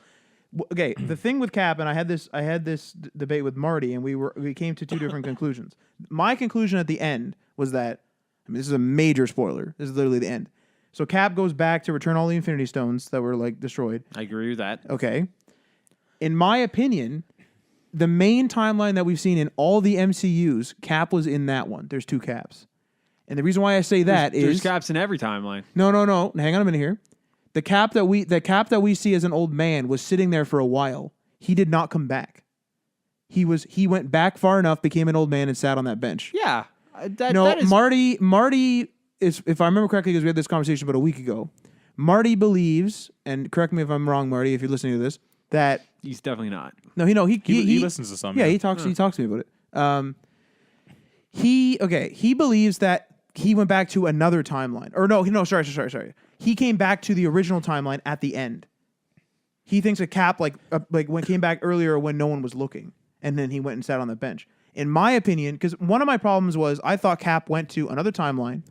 okay. The thing with Cap, and I had this debate with Marty, and we came to two different conclusions. My conclusion at the end was that, I mean, this is a major spoiler. This is literally the end. So Cap goes back to return all the Infinity Stones that were like destroyed. I agree with that. Okay. In my opinion, the main timeline that we've seen in all the MCUs, Cap was in that one. There's two Caps. And the reason why I say that is There's caps in every timeline. No. Hang on a minute here. The Cap that we see as an old man was sitting there for a while. He did not come back. He went back far enough, became an old man, and sat on that bench. Yeah. That is Marty is, if I remember correctly, because we had this conversation about a week ago. Marty believes, and correct me if I'm wrong, Marty, if you're listening to this, that he's definitely not. no, He listens to some. yeah, he talks to me about it. He believes that he went back to another timeline. Or no, sorry. He came back to the original timeline at the end. He thinks a Cap like when came back earlier when no one was looking, and then he went and sat on the bench. In my opinion, because one of my problems was I thought Cap went to another timeline,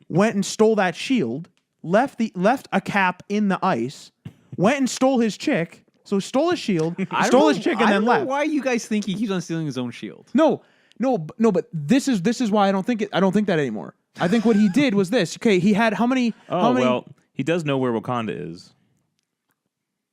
went and stole that shield, left a Cap in the ice, went and stole his chick. So stole his shield, stole his chick, and I then don't left. know why you guys think he keeps on stealing his own shield? No, but this is why I don't think that anymore. I think what he did was this. Okay, he had how many? Well, he does know where Wakanda is.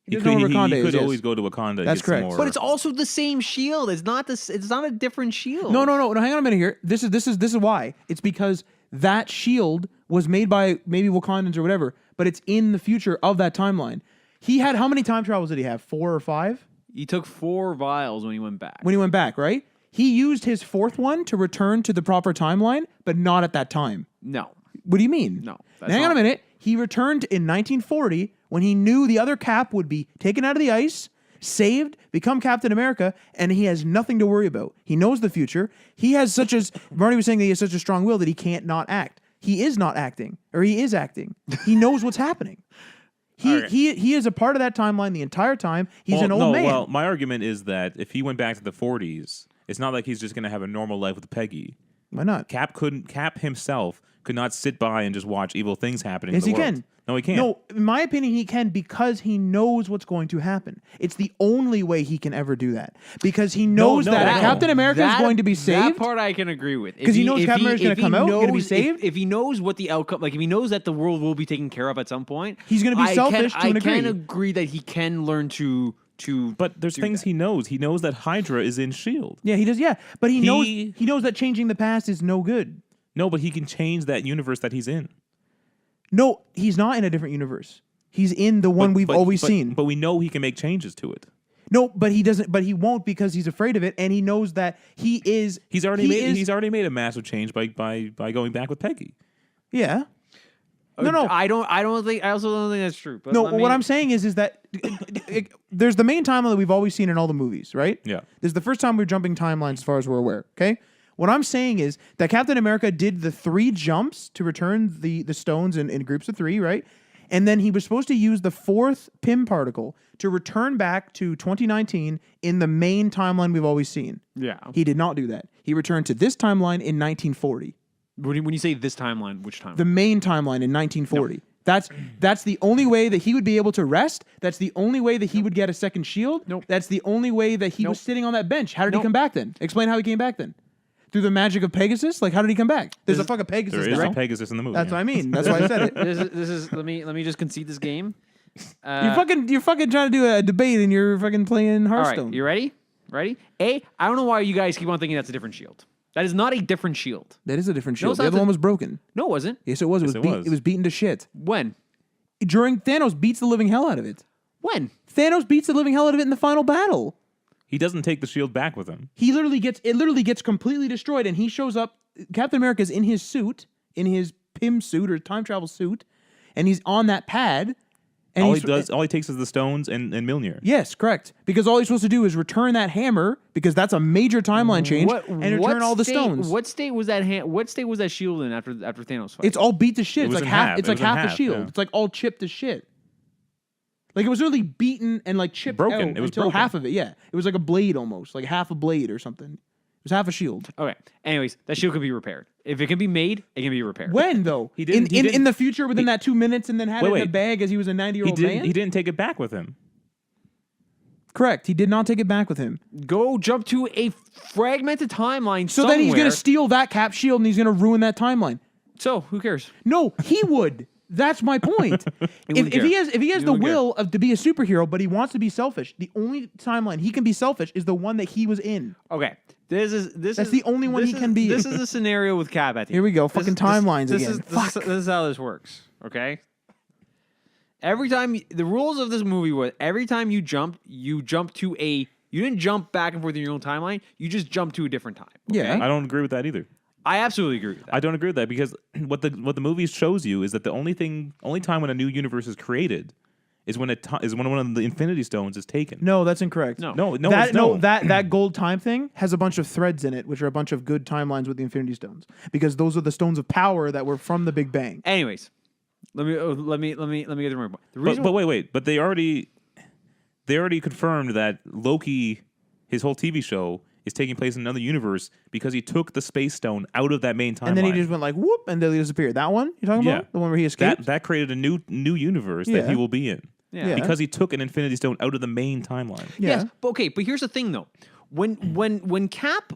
He doesn't know where Wakanda he is, could yes. always go to Wakanda. That's get some correct. more- But it's also the same shield. It's not this. It's not a different shield. No. Hang on a minute here. This is why. It's because that shield was made by maybe Wakandans or whatever, but it's in the future of that timeline. He had how many time travels did he have? 4 or 5? He took 4 vials when he went back. When he went back, right? He used his 4th one to return to the proper timeline, but not at that time. No. What do you mean? No, Now, that's hang on a not- minute. He returned in 1940 when he knew the other Cap would be taken out of the ice, saved, become Captain America, and he has nothing to worry about. He knows the future. He has Marty was saying that he has such a strong will that he can't not act. He is not acting, or he is acting. He knows what's happening. He is a part of that timeline the entire time. He's an old man. Well, my argument is that if he went back to the 40s, it's not like he's just going to have a normal life with Peggy. Why not? Cap himself could not sit by and just watch evil things happening. Yes, in the he world. can. No, he can't. No, in my opinion, he can because he knows what's going to happen. It's the only way he can ever do that because he knows no, that no. Captain America is going to be saved. That part I can agree with. 'Cause he knows Captain America's gonna come out, gonna be saved. If he knows what the outcome, like if he knows that the world will be taken care of at some point, He's gonna be selfish to an I can degree. agree that he can learn to. But there's things he knows. He knows that Hydra is in S.H.I.E.L.D. Yeah, he does. Yeah, but he knows that changing the past is no good. No, but he can change that universe that he's in. No, he's not in a different universe. He's in the one we've always seen. But we know he can make changes to it. No, but he doesn't. But he won't because he's afraid of it, and he knows that he is. He's already made a massive change by going back with Peggy. Yeah. No. I also don't think that's true. But No, what I'm saying is that there's the main timeline that we've always seen in all the movies, right? Yeah. This is the first time we're jumping timelines as far as we're aware, okay? What I'm saying is that Captain America did the 3 jumps to return the stones in groups of 3, right? And then he was supposed to use the 4th Pym particle to return back to 2019 in the main timeline we've always seen. Yeah. He did not do that. He returned to this timeline in 1940. When you say this timeline, which timeline? The main timeline in 1940. No. That's the only way that he would be able to rest. That's the only way that he would get a second shield. Nope. That's the only way that he was sitting on that bench. How did he come back then? Explain how he came back then. Through the magic of Pegasus? Like, how did he come back? There's a fucking Pegasus There is now. a Pegasus in the movie. That's what I mean. That's why I said it. This is. Let me just concede this game. You're fucking trying to do a debate and you're fucking playing All Hearthstone. right, you ready? Ready? I don't know why you guys keep on thinking that's a different shield. That is not a different shield. That is a different shield. it's The not other one was broken. No, it wasn't. Yes, it was. It was. It was beaten to shit. When? During Thanos beats the living hell out of it. When? Thanos beats the living hell out of it in the final battle. He doesn't take the shield back with him. It literally gets completely destroyed, and he shows up. Captain America's in his suit, in his PIM suit or time travel suit, and he's on that pad. And all he takes is the stones and Mjolnir. Yes, correct. Because all he's supposed to do is return that hammer, because that's a major timeline change, and return all the stones. What state was that? What state was that shield in after Thanos fight? It's all beat to shit. It was It's like in half. half. It's It like was in half the half, shield. yeah. It's like all chipped to shit. Like it was really beaten and like chipped Broken. out It was until broken. half of it. Yeah, it was like a blade almost, like half a blade or something. It was half a shield. Okay. Anyways, that shield can be repaired. If it can be made, it can be repaired. When though? He didn't- in the future within that 2 minutes, and then had it in a wait. bag as he was a 90-year-old man. He didn't take it back with him. Correct. He did not take it back with him. Go jump to a fragmented timeline. So then he's somewhere. gonna steal that Cap shield and he's gonna ruin that timeline. So who cares? No, he would. That's my point. if care. he has the wouldn't will of to be a superhero, but he wants to be selfish, the only timeline he can be selfish is the one that he was in. Okay. That's the only one he can be. This is a scenario with Cap at the Here we go. This- Fucking this- timelines this again. Is, this is how this works. Okay. Every time the rules of this movie was every time you jump to a. You didn't jump back and forth in your own timeline. You just jumped to a different time. Okay? Yeah. I don't agree with that either. I absolutely agree with that. I don't agree with that because what the movie shows you is that the only time when a new universe is created is when one of the Infinity Stones is taken. No, that's incorrect. No. That gold time thing has a bunch of threads in it, which are a bunch of good timelines with the Infinity Stones, because those are the stones of power that were from the Big Bang. Anyways, let me get the right point. The But, reason but wait. But they already confirmed that Loki, his whole TV show, is taking place in another universe because he took the space stone out of that main timeline. And then he just went like whoop, and then he disappeared. That one you're talking Yeah. about? The one where he escaped? that created a new universe that Yeah. he will be in. Yeah. Because he took an Infinity Stone out of the main timeline. Yeah. Yes, but okay, but here's the thing though. When Cap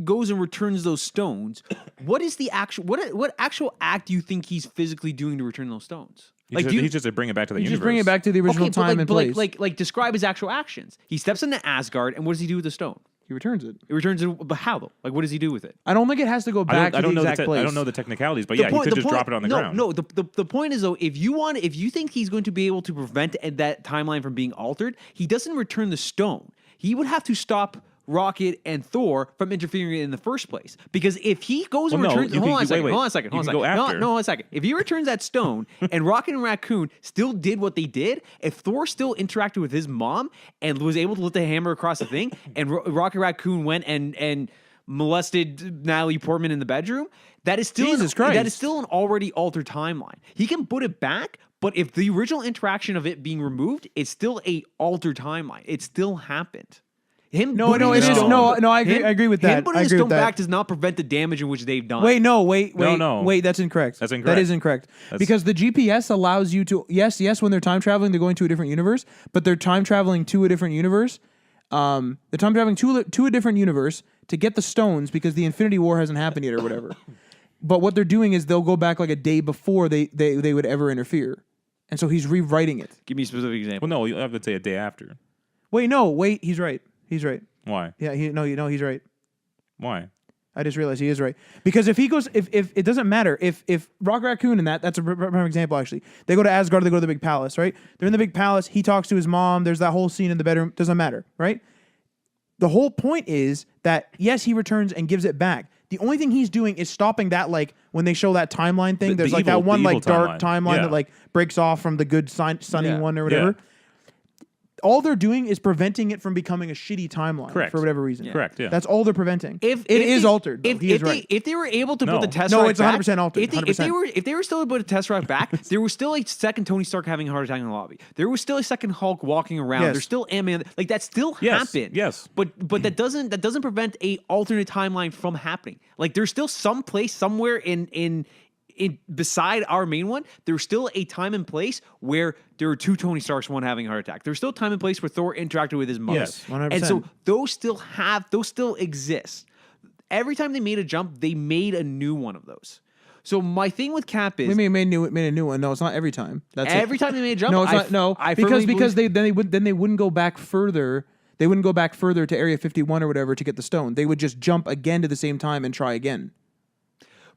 goes and returns those stones, what is the actual what actual act do you think he's physically doing to return those stones? He's just to bring it back to the You universe. just bring it back to the original time and place. like describe his actual actions. He steps into Asgard, and what does he do with the stone? He returns it. He returns it, but how though? Like, what does he do with it? I don't think it has to go back to the exact place. I don't know the technicalities, but yeah, he could just drop it on the ground. No, the point is though, if you think he's going to be able to prevent that timeline from being altered, he doesn't return the stone. He would have to stop Rocket and Thor from interfering in the first place. Because if he goes and returns, hold on a second. No, a second. If he returns that stone and Rocket and Raccoon still did what they did, if Thor still interacted with his mom and was able to lift the hammer across the thing, and Rocket Raccoon went and molested Natalie Portman in the bedroom, that is still that is still an already altered timeline. He can put it back, but if the original interaction of it being removed, it's still a altered timeline. It still happened. I agree with that. Him putting the stone back does not prevent the damage in which they've done. Wait, No. that's incorrect. That's incorrect. That is incorrect. Because the GPS allows you to, yes, when they're time traveling, they're going to a different universe, but they're time traveling to a different universe. They're time traveling to a different universe to get the stones because the Infinity War hasn't happened yet or whatever. But what they're doing is they'll go back like a day before they would ever interfere. And so he's rewriting it. Give me a specific example. Well, no, you have to say a day after. He's right. He's right. Why? Yeah, he's right. Why? I just realized he is right. Because if he goes, if it doesn't matter, if Rock Raccoon and that's a prime example actually. They go to Asgard, they go to the big palace, right? They're in the big palace, he talks to his mom, there's that whole scene in the bedroom, doesn't matter, right? The whole point is that, yes, he returns and gives it back. The only thing he's doing is stopping that, like, when they show that timeline thing, there's like that one, like, dark timeline that, like, breaks off from the good sunny one or whatever. Yeah. All they're doing is preventing it from becoming a shitty timeline for whatever reason. Correct, yeah. That's all they're preventing. It is altered. Though. He is right. If they were able to put the Tesseract No, it's 100% back, altered. If they were still able to put the Tesseract back, there was still a second Tony Stark having a heart attack in the lobby. There was still a second Hulk walking around. Yes. There's still Ant-Man. Like, that still happened. Yes. But that doesn't prevent a alternate timeline from happening. Like, there's still some place somewhere in beside our main one, there's still a time and place where there are two Tony Starks, one having a heart attack. There's still time and place where Thor interacted with his mother. Yes, 100%. And so those still exist. Every time they made a jump, they made a new one of those. So my thing with Cap is we made a new one. No, it's not every time. That's every time they made a jump. No, it's not. No, because they wouldn't go back further. They wouldn't go back further to Area 51 or whatever to get the stone. They would just jump again to the same time and try again.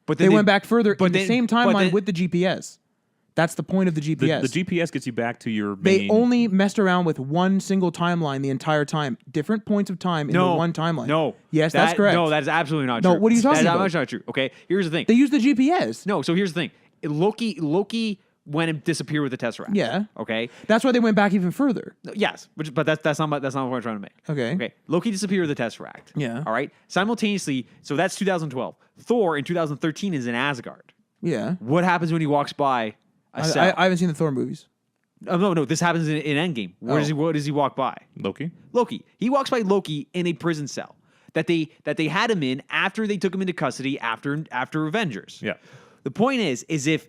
But they went back further in the same timeline with the GPS. That's the point of the GPS. The GPS gets you back to your They main... only messed around with one single timeline the entire time. Different points of time in the one timeline. No. Yes, that's correct. No, that is absolutely not No, true. what are you talking about? That's not true. Okay, here's the thing. They use the GPS. No, so here's the thing. Loki went and disappeared with the Tesseract. Yeah. Okay. That's why they went back even further. Yes, but that's not what I'm trying to make. Okay. Okay. Loki disappeared with the Tesseract. Yeah. All right. Simultaneously, so that's 2012. Thor in 2013 is in Asgard. Yeah. What happens when he walks by a cell? I haven't seen the Thor movies. Oh, no. This happens in Endgame. What does he walk by? Loki? Loki. He walks by Loki in a prison cell that they had him in after they took him into custody after Avengers. Yeah. The point is if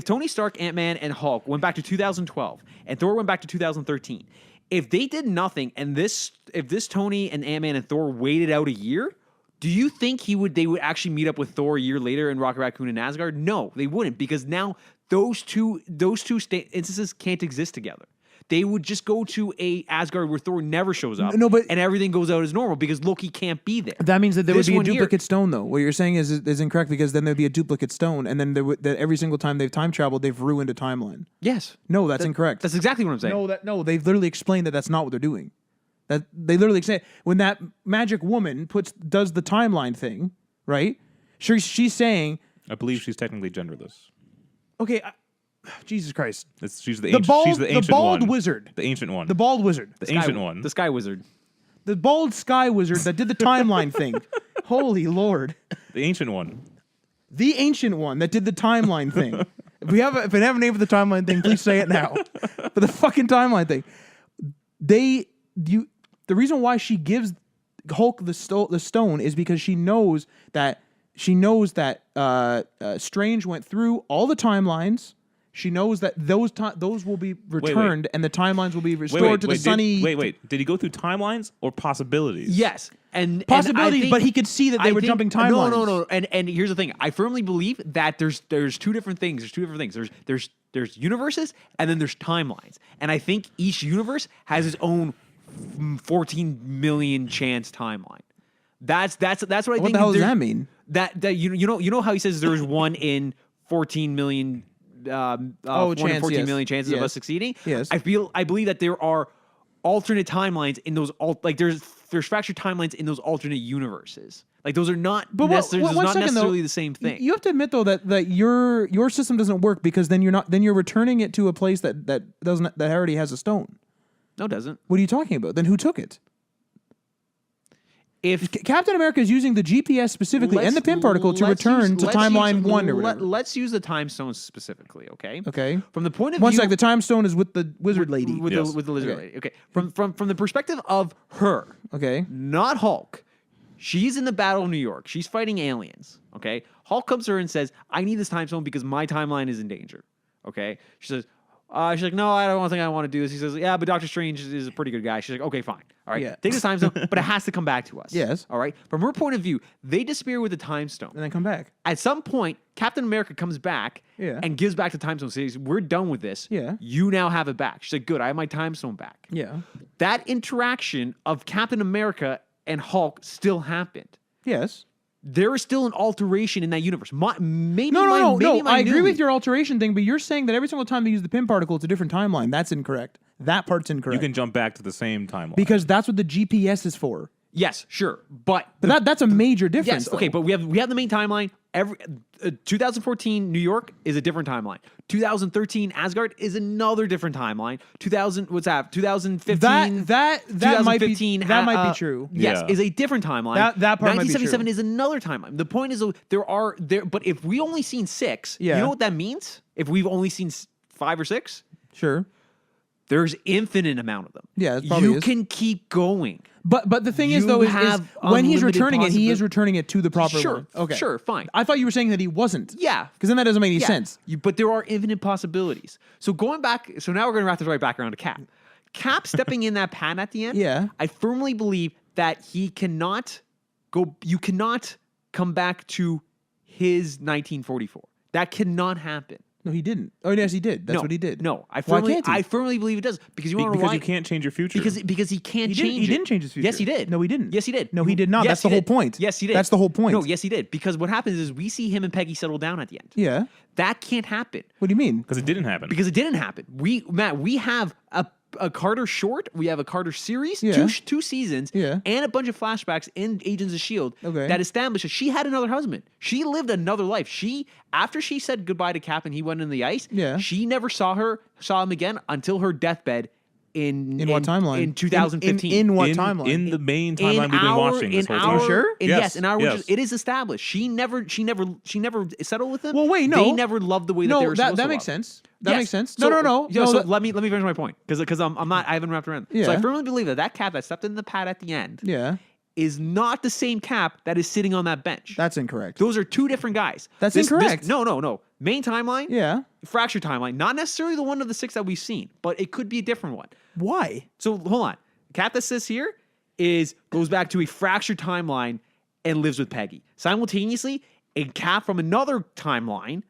Tony Stark, Ant-Man, and Hulk went back to 2012 and Thor went back to 2013, if they did nothing and if this Tony and Ant-Man and Thor waited out a year, do you think they would actually meet up with Thor a year later in Rocket Raccoon and Asgard? No, they wouldn't, because now those two instances can't exist together. They would just go to a Asgard where Thor never shows up, and everything goes out as normal because Loki can't be there. That means that there would This be a one here- duplicate stone, though. What you're saying is incorrect, because then there'd be a duplicate stone, and then that every single time they've time traveled, they've ruined a timeline. Yes. No, that's incorrect. That's exactly what I'm saying. No, they've literally explained that that's not what they're doing. That they literally say when that magic woman does the timeline thing, right? She's saying, I believe she's technically genderless. okay, Jesus Christ, She's the ancient bald one. wizard, The ancient one. the bald wizard, The ancient one. The Sky Wizard. the bald sky wizard that did the timeline thing. Holy Lord, The ancient one. the ancient one that did the timeline thing. If we have a name for the timeline thing, please say it now. For the fucking timeline thing, the reason why she gives Hulk the stone is because she knows that Strange went through all the timelines. She knows that those will be returned and the timelines will be restored to the sunny. Did he go through timelines or possibilities? Yes. And Possibilities, I think- but he could see that they were jumping timelines. No. And here's the thing. I firmly believe that there's two different things. There's universes and then there's timelines. And I think each universe has its own 14 million chance timeline. That's what I think. What the hell does that mean? That you know how he says there's one in 14 million. 14 million chances of us succeeding. Yes. I believe that there are alternate timelines in those there's fractured timelines in those alternate universes. Like those are not necessarily the same thing. You have to admit though that your system doesn't work, because then you're returning it to a place that already has a stone. No, it doesn't. What are you talking about? Then who took it? If Captain America is using the GPS specifically and the pin particle to return to timeline 1 or whatever. Let's use the time stone specifically, okay? Okay. From the point of One view, sec, the time stone is with the wizard lady. with Yes. the lizard lady. Okay. From the perspective of her, Okay. not Hulk. She's in the Battle of New York. She's fighting aliens. Okay. Hulk comes to her and says, "I need this time stone because my timeline is in danger." Okay. She says, she's like, "No, I don't think I want to do this." He says, "Yeah, but Doctor Strange is a pretty good guy." She's like, "Okay, fine. All right, Yeah. take this time stone, but it has to come back to us." Yes. All right. From her point of view, they disappear with the time stone. And then come back. At some point, Captain America comes back Yeah. and gives back the time stone. Says, "We're done with this. Yeah. You now have it back." She's like, "Good. I have my time stone back." Yeah. That interaction of Captain America and Hulk still happened. Yes. There is still an alteration in that universe. No. I agree with your alteration thing, but you're saying that every single time they use the pin particle, it's a different timeline. That's incorrect. That part's incorrect. You can jump back to the same timeline. Because that's what the GPS is for. Yes, sure, but That's a major difference. yes, okay, though. but we have the main timeline. 2014 New York is a different timeline. 2013 Asgard is another different timeline. 2015 that might be 2015, might be true. Yes, Yeah. is a different timeline. That part might be 1977 true. is another timeline. The point is but if we only seen 6, Yeah. you know what that means? If we've only seen 5 or 6, Sure. there's infinite amount of them. Yeah, it probably you is. can keep going. But the thing is You though is have when he's unlimited returning it, he is possibility. returning it to the proper Sure, one. Okay. sure, fine. I thought you were saying that he wasn't. Yeah. Because then that doesn't make any Yeah. sense. But there are infinite possibilities. So going back, so now we're going to wrap this right back around to Cap. Cap stepping in that pan at the end. Yeah. I firmly believe that you cannot come back to his 1944. That cannot happen. No, he didn't. Oh, yes, he did. That's No, what he did. No, I Why firmly, can't he? I firmly believe it does because you want to know Because why? you can't change your future. Because he can't He change. didn't change his future. Yes, he did. No, he didn't. Yes, he did. No, he did not. Yes, That's the he whole did. point. Yes, he did. That's the whole point. No, yes, he did. Because what happens is we see him and Peggy settle down at the end. Yeah. That can't happen What do you mean? Because it didn't happen. because it didn't happen. We have a Carter short, we have a Carter series, Yeah. two seasons, Yeah. and a bunch of flashbacks in Agents of S.H.I.E.L.D. Okay. that establishes she had another husband. She lived another life. After she said goodbye to Cap and he went in the ice, Yeah. she never saw him again until her deathbed in what timeline? In 2015. In what in, timeline? In the main timeline we've been watching this whole time. sure? Yes, in our yes. it is established. She never settled with him. Well, wait, no. They never loved the way that they were supposed to that makes love. sense. That Yes. makes sense. So- No. Yeah, so that- let me finish my point because I'm not I haven't wrapped around. So I Yeah. firmly believe that Cap that stepped in the pad at the end yeah, is not the same Cap that is sitting on that bench. that's incorrect. Those are two different guys. That's incorrect. No. Main timeline, Yeah. fractured timeline, not necessarily the one of the 6 that we've seen, but it could be a different one. Why? So hold on. Cap that sits here goes back to a fractured timeline and lives with Peggy. Simultaneously, a Cap from another timeline,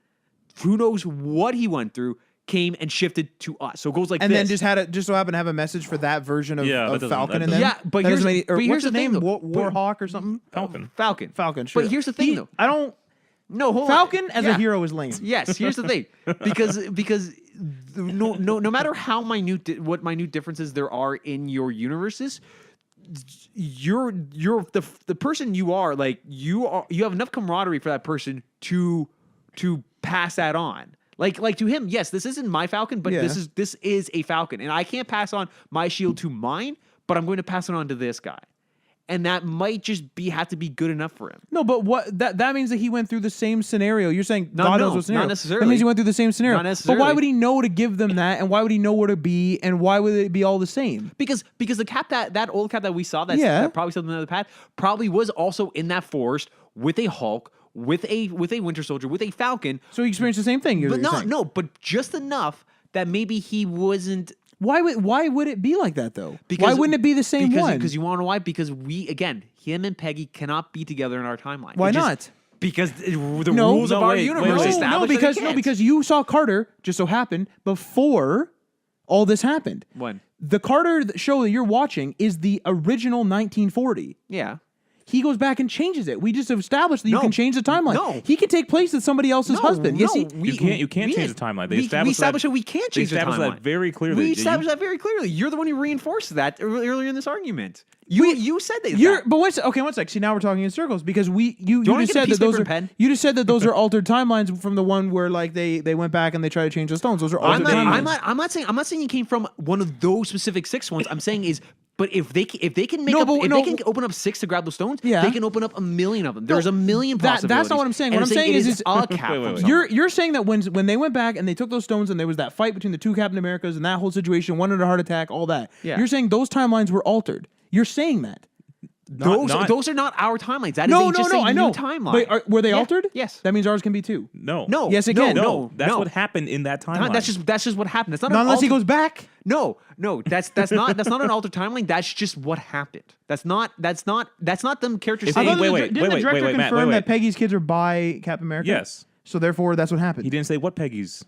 who knows what he went through, came and shifted to us. So it goes like And this. then just so happened to have a message for that version of, Yeah, that of doesn't- Falcon that and them. Yeah, but That here's- doesn't make- or but here's what's the his thing, name? though. Warhawk or something. Falcon. Falcon. Sure. But here's the thing, though. I don't. No, hold on. Falcon as Yeah. a hero is lame. Yes, here's the thing. Because no matter how what minute differences there are in your universes, you're the person you are, like you have enough camaraderie for that person to pass that on. Like to him, yes, this isn't my Falcon, but Yeah. this is a Falcon, and I can't pass on my shield to mine, but I'm going to pass it on to this guy. And that might just have to be good enough for him. No, but what that means that he went through the same scenario. You're saying No, God no, knows what scenario. not necessarily. That means he went through the same scenario. Not But why necessarily. would he know to give them that? And why would he know where to be? And why would it be all the same? Because the Cap that old Cap that we saw Yeah. that probably something in the pad probably was also in that forest with a Hulk, with a Winter Soldier, with a Falcon, So he experienced the same thing. but but just enough that maybe he wasn't. Why would it be like that though? Why wouldn't it be the same one? Because you want to know why? Because him and Peggy cannot be together in our timeline. Why It just- not? Because the No, rules of no, our wait, universe wait, wait. establish that it can't. because you saw Carter just so happened before all this happened. When? The Carter show that you're watching is the original 1940. Yeah. He goes back and changes it. We just established that you No. can change the timeline. No. He can take place with somebody else's husband. Yes, he. You can't change the timeline. They we established established that- that we can't They change the established timeline. that very clearly. We You- established that very clearly. You're the one who reinforced that earlier in this argument. You said that. But one sec. See, now we're talking in circles because you wanna just get a said that piece of those paper are and pen? you just said that those are altered timelines from the one where like they went back and they tried to change the stones. Those are altered timelines. I'm not saying you came from one of those specific 6 ones. I'm saying is. But if they can make they can open up 6 to grab the stones, Yeah. they can open up a million of them. There's a million possibilities. That's not what I'm saying. And What I'm saying is a Cap. Wait, from wait. somewhere. You're saying that when they went back and they took those stones and there was that fight between the two Captain Americas and that whole situation, one had a heart attack, all that. Yeah. You're saying those timelines were altered. You're saying that. Those are not our timelines. That is No, just no, a I know. new timeline. But were they Yeah. altered? Yes. That means ours can be too. No. No. Yes, it can. No. That's what happened in that timeline. That's just what happened. That's not Not an unless he alter- goes back. No, that's not an altered timeline. That's just what happened. That's not them characters It's saying. wait, wait, Didn't the director Matt, confirm wait. that Peggy's kids are by Captain America? Yes. So therefore, that's what happened. He didn't say what Peggy's.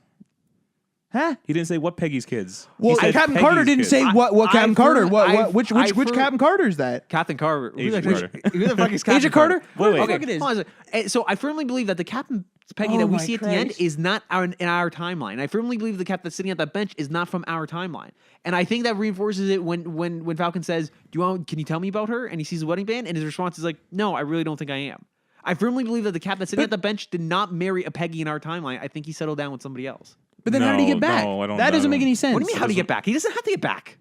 Huh? He didn't say what Peggy's kids. He Well, said Captain Peggy's Carter didn't kids. say what Captain I Carter. firm- What I- which I which firm- Captain Carter is that? Captain Carter. Agent Carter. Who the fuck is Captain Agent Carter? Wait, wait. What the fuck it is? Hold on a second. So I firmly believe that the Captain Peggy Oh that we my see at the end Christ. is not in our timeline. I firmly believe the Cap that's sitting at that bench is not from our timeline. And I think that reinforces it when Falcon says, can you tell me about her? And he sees the wedding band and his response is like, no, I really don't think I am. I firmly believe that the Cap that's sitting at the bench did not marry a Peggy in our timeline. I think he settled down with somebody else. But then how did he get back? No, I don't that doesn't know. make any sense. What do you mean, how do you get back? He doesn't have to get back.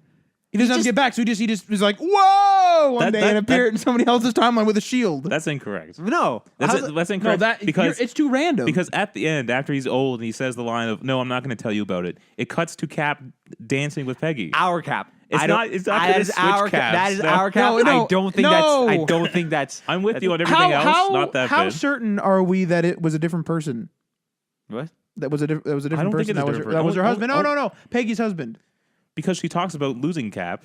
He doesn't have to get back, so he just was like, whoa, one day and that- appeared in somebody else's timeline with a shield. That's incorrect. No. That's How's incorrect. No, because it's too random. Because at the end, after he's old and he says the line of "No, I'm not going to tell you about it," it cuts to Cap dancing with Peggy. our Cap. It's I don't- not- it's not that gonna is switch our caps. That is No. our Cap. No, no, I don't think no. that's. I don't think that's. I'm with you on everything else. Not that how bit. certain are we that it was a different person? What? That was a different don't think person. it's a That was different that was her person. husband. No. Peggy's husband. Because she talks about losing Cap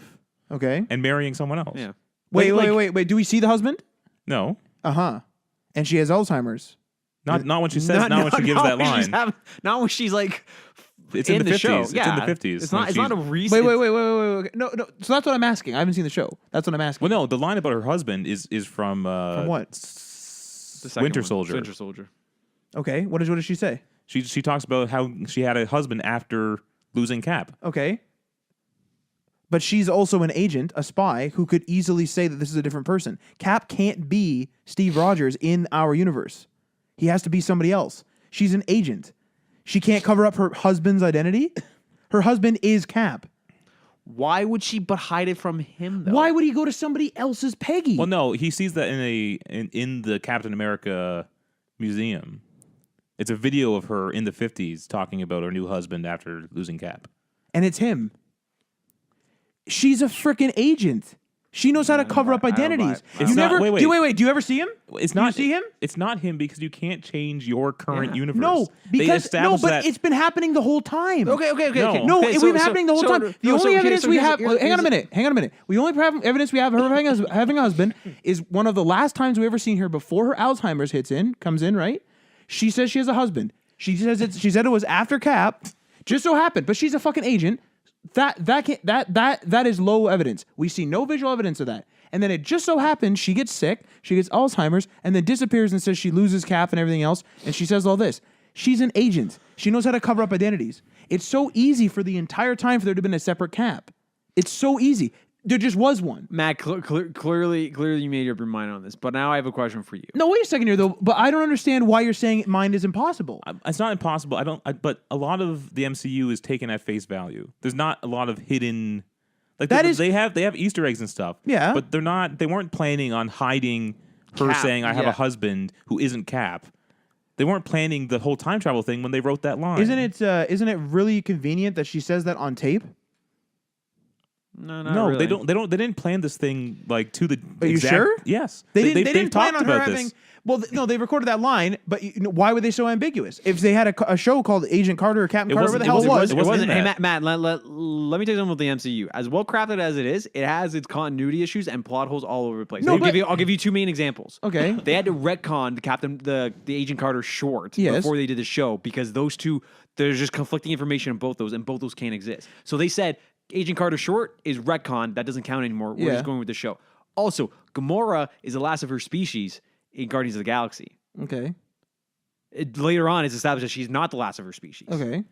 Okay. and marrying someone else. Yeah. Wait. Like- Do we see the husband? No. And she has Alzheimer's. Not when she says. Not when she gives that line. Not when she's like. It's in the 50s. show. It's Yeah. in the 50s. It's not a recent. Wait. No. So that's what I'm asking. I haven't seen the show. That's what I'm asking. Well, no, the line about her husband is from what? The second Winter one. Soldier. Winter Soldier. Okay. What does she say? She talks about how she had a husband after losing Cap. Okay. But she's also an agent, a spy, who could easily say that this is a different person. Cap can't be Steve Rogers in our universe. He has to be somebody else. She's an agent. She can't cover up her husband's identity. Her husband is Cap. Why would she but hide it from him, though? Why would he go to somebody else's Peggy? Well, no, he sees that in the Captain America museum. It's a video of her in the 50s talking about her new husband after losing Cap. And it's him. She's a freaking agent. She knows how to cover up identities. It's not- wait. Do you ever see him? It's Do not. you see him? It's not him because you can't change your current universe. No, They because established but that- it's been happening the whole time. Okay. No. No, Okay, it's been happening the whole time. The only evidence we have. Hang on a minute. The only evidence we have of her having a husband is one of the last times we ever seen her before her Alzheimer's comes in. Right? She says she has a husband. She says she said it was after Cap. Just so happened, but she's a fucking agent. That is low evidence. We see no visual evidence of that. And then it just so happens she gets sick, she gets Alzheimer's, and then disappears and says she loses Cap and everything else. And she says all this. She's an agent. She knows how to cover up identities. It's so easy for the entire time for there to have been a separate Cap. It's so easy. There just was one. Matt, clearly you made up your mind on this, but now I have a question for you. No, wait a second here though. But I don't understand why you're saying mine is impossible. It's not impossible. But a lot of the MCU is taken at face value. There's not a lot of hidden. Like they have Easter eggs and stuff. Yeah. But they're not. They weren't planning on hiding her Cap, saying I have yeah. a husband who isn't Cap. They weren't planning the whole time travel thing when they wrote that line. Isn't it really convenient that she says that on tape? No, No, really. they didn't plan this thing like to the. Are you exact, sure? Yes, They didn't plan talked on her about having. this. Well, no, they recorded that line, but why were they so ambiguous? If they had a show called Agent Carter or Captain Carter, whatever the hell it was, It wasn't Hey, that. Matt, let me tell you something about the MCU. As well crafted as it has its continuity issues and plot holes all over the place. No, I'll give you two main examples. Okay. They had to retcon the Agent Carter short before they did the show because those two, there's just conflicting information in both those, and both those can't exist. So they said Agent Carter short is retcon, that doesn't count anymore. We're just going with the show. Also, Gamora is the last of her species in Guardians of the Galaxy. Okay. Later on, it's established that she's not the last of her species. Okay.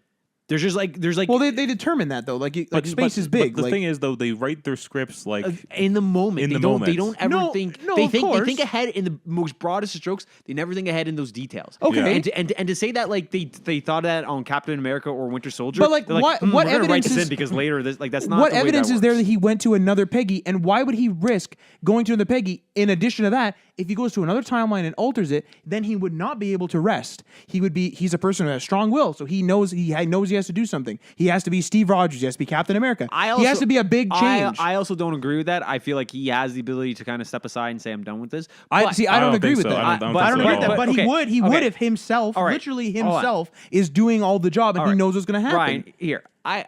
There's like. Well, they determined that though. Like space is big. But the thing is, though, they write their scripts like in the moment. They don't ever think. No, they of think course. they think ahead in the most broadest of strokes. They never think ahead in those details. Okay. And to say that like they thought that on Captain America or Winter Soldier. But, like, they're what we're gonna evidence write this is- in because later this like that's not what the way evidence that is there works. that he went to another Peggy, and why would he risk going to another Peggy? In addition to that, if he goes to another timeline and alters it, then he would not be able to rest. He's a person who has strong will, so he knows he has to do something. He has to be Steve Rogers. He has to be Captain America. He has to be a big change. I also don't agree with that. I feel like he has the ability to kind of step aside and say, "I'm done with this." I But- don't agree think with so. that. I don't But I don't think so agree at with that. all. But Okay. he would Okay. if himself, All right. literally Hold on. himself, is doing all the job and All he right. knows what's going to happen. Ryan, here I'm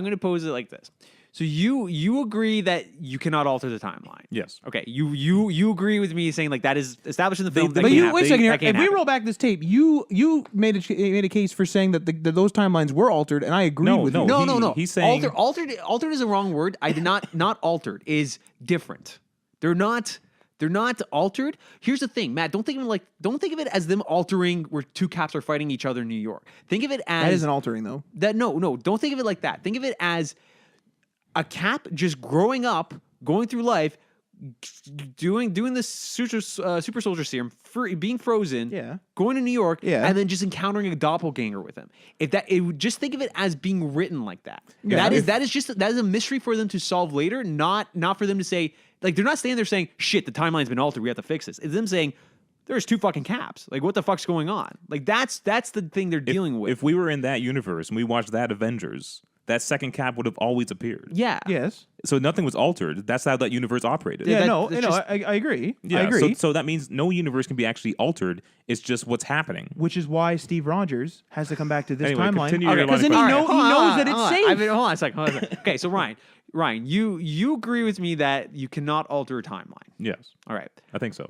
going to pose it like this. So you agree that you cannot alter the timeline? yes. Okay, you agree with me saying like that is established in the film. They- But can't you happen. wait a second here. That can't If we happen. roll back this tape, you made a case for saying that those timelines were altered, and I agree with you. No. He's saying- altered is a wrong word. I did not altered is different. They're not altered. Here's the thing, Matt. Don't think of it as them altering where two Caps are fighting each other in New York. Think of it as That isn't altering though. that. No. Don't think of it like that. Think of it as a Cap just growing up, going through life, doing this super soldier serum, being frozen, Yeah. going to New York, Yeah. and then just encountering a doppelganger with him. Just think of it as being written like that. Yeah. That is a mystery for them to solve later, not for them to say like they're not standing there saying shit. The timeline's been altered. We have to fix this. It's them saying there's two fucking Caps. Like what the fuck's going on? Like that's the thing they're dealing with. If we were in that universe and we watched that Avengers, that second Cap would have always appeared. yeah. Yes. So nothing was altered. That's how that universe operated. Yeah. that's just- I agree. Yeah, I agree. So that means no universe can be actually altered. It's just what's happening. Which is why Steve Rogers has to come back to this Anyway, timeline. continue your line Because of then he questioning. knows that it's safe. Hold on a second. Okay, so Ryan, you agree with me that you cannot alter a timeline. Yes, All right. I think so.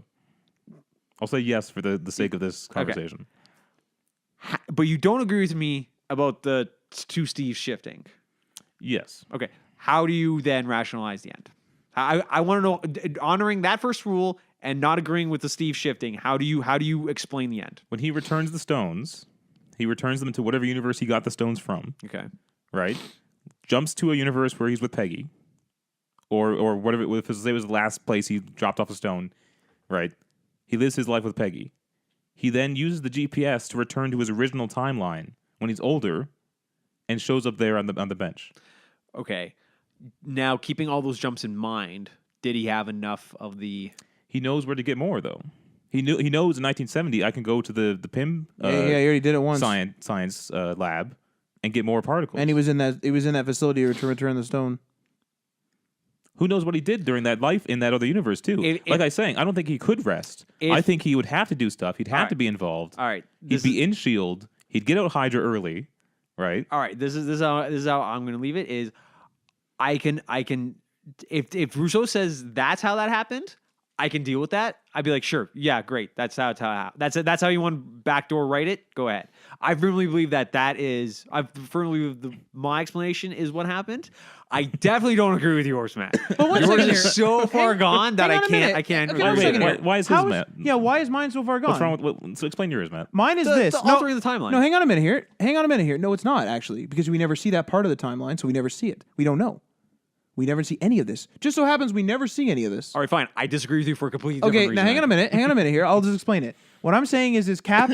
I'll say yes for the sake of this conversation. But you don't agree with me about the two Steves shifting. Yes. Okay. How do you then rationalize the end? I want to know, honoring that first rule and not agreeing with the Steve shifting, how do you explain the end? When he returns the stones, he returns them to whatever universe he got the stones from. Okay. Right? Jumps to a universe where he's with Peggy. Or whatever, if it was the last place he dropped off a stone. Right? He lives his life with Peggy. He then uses the GPS to return to his original timeline when he's older and shows up there on the bench. Okay. Now, keeping all those jumps in mind, did he have enough of the... He knows where to get more, though. He knows in 1970 I can go to the PIM Yeah, he already did it once. science lab and get more particles. And he was in that facility to return the stone. Who knows what he did during that life in that other universe, too. Like I was saying, I don't think he could rest. I think he would have to do stuff. He'd have to be involved. All right. He'd be in S.H.I.E.L.D. He'd get out Hydra early, right? All right. This is how I'm going to leave it. Is I can if Russo says that's how that happened, I can deal with that. I'd be like, sure, yeah, great. That's how you want to backdoor write it. Go ahead. I firmly believe my explanation is what happened. I definitely don't agree with yours, Matt. But yours is so far gone that I can't. Okay, Why is his, Matt? Yeah, why is mine so far gone? What's wrong with... So explain yours, Matt. Mine is this. Altering the timeline. No, hang on a minute here. No, it's not, actually, because we never see that part of the timeline, so we never see it. We don't know. We never see any of this. Just so happens we never see any of this. All right, fine. I disagree with you for a completely different reason. Okay, now hang on a minute here. I'll just explain it. What I'm saying is Cap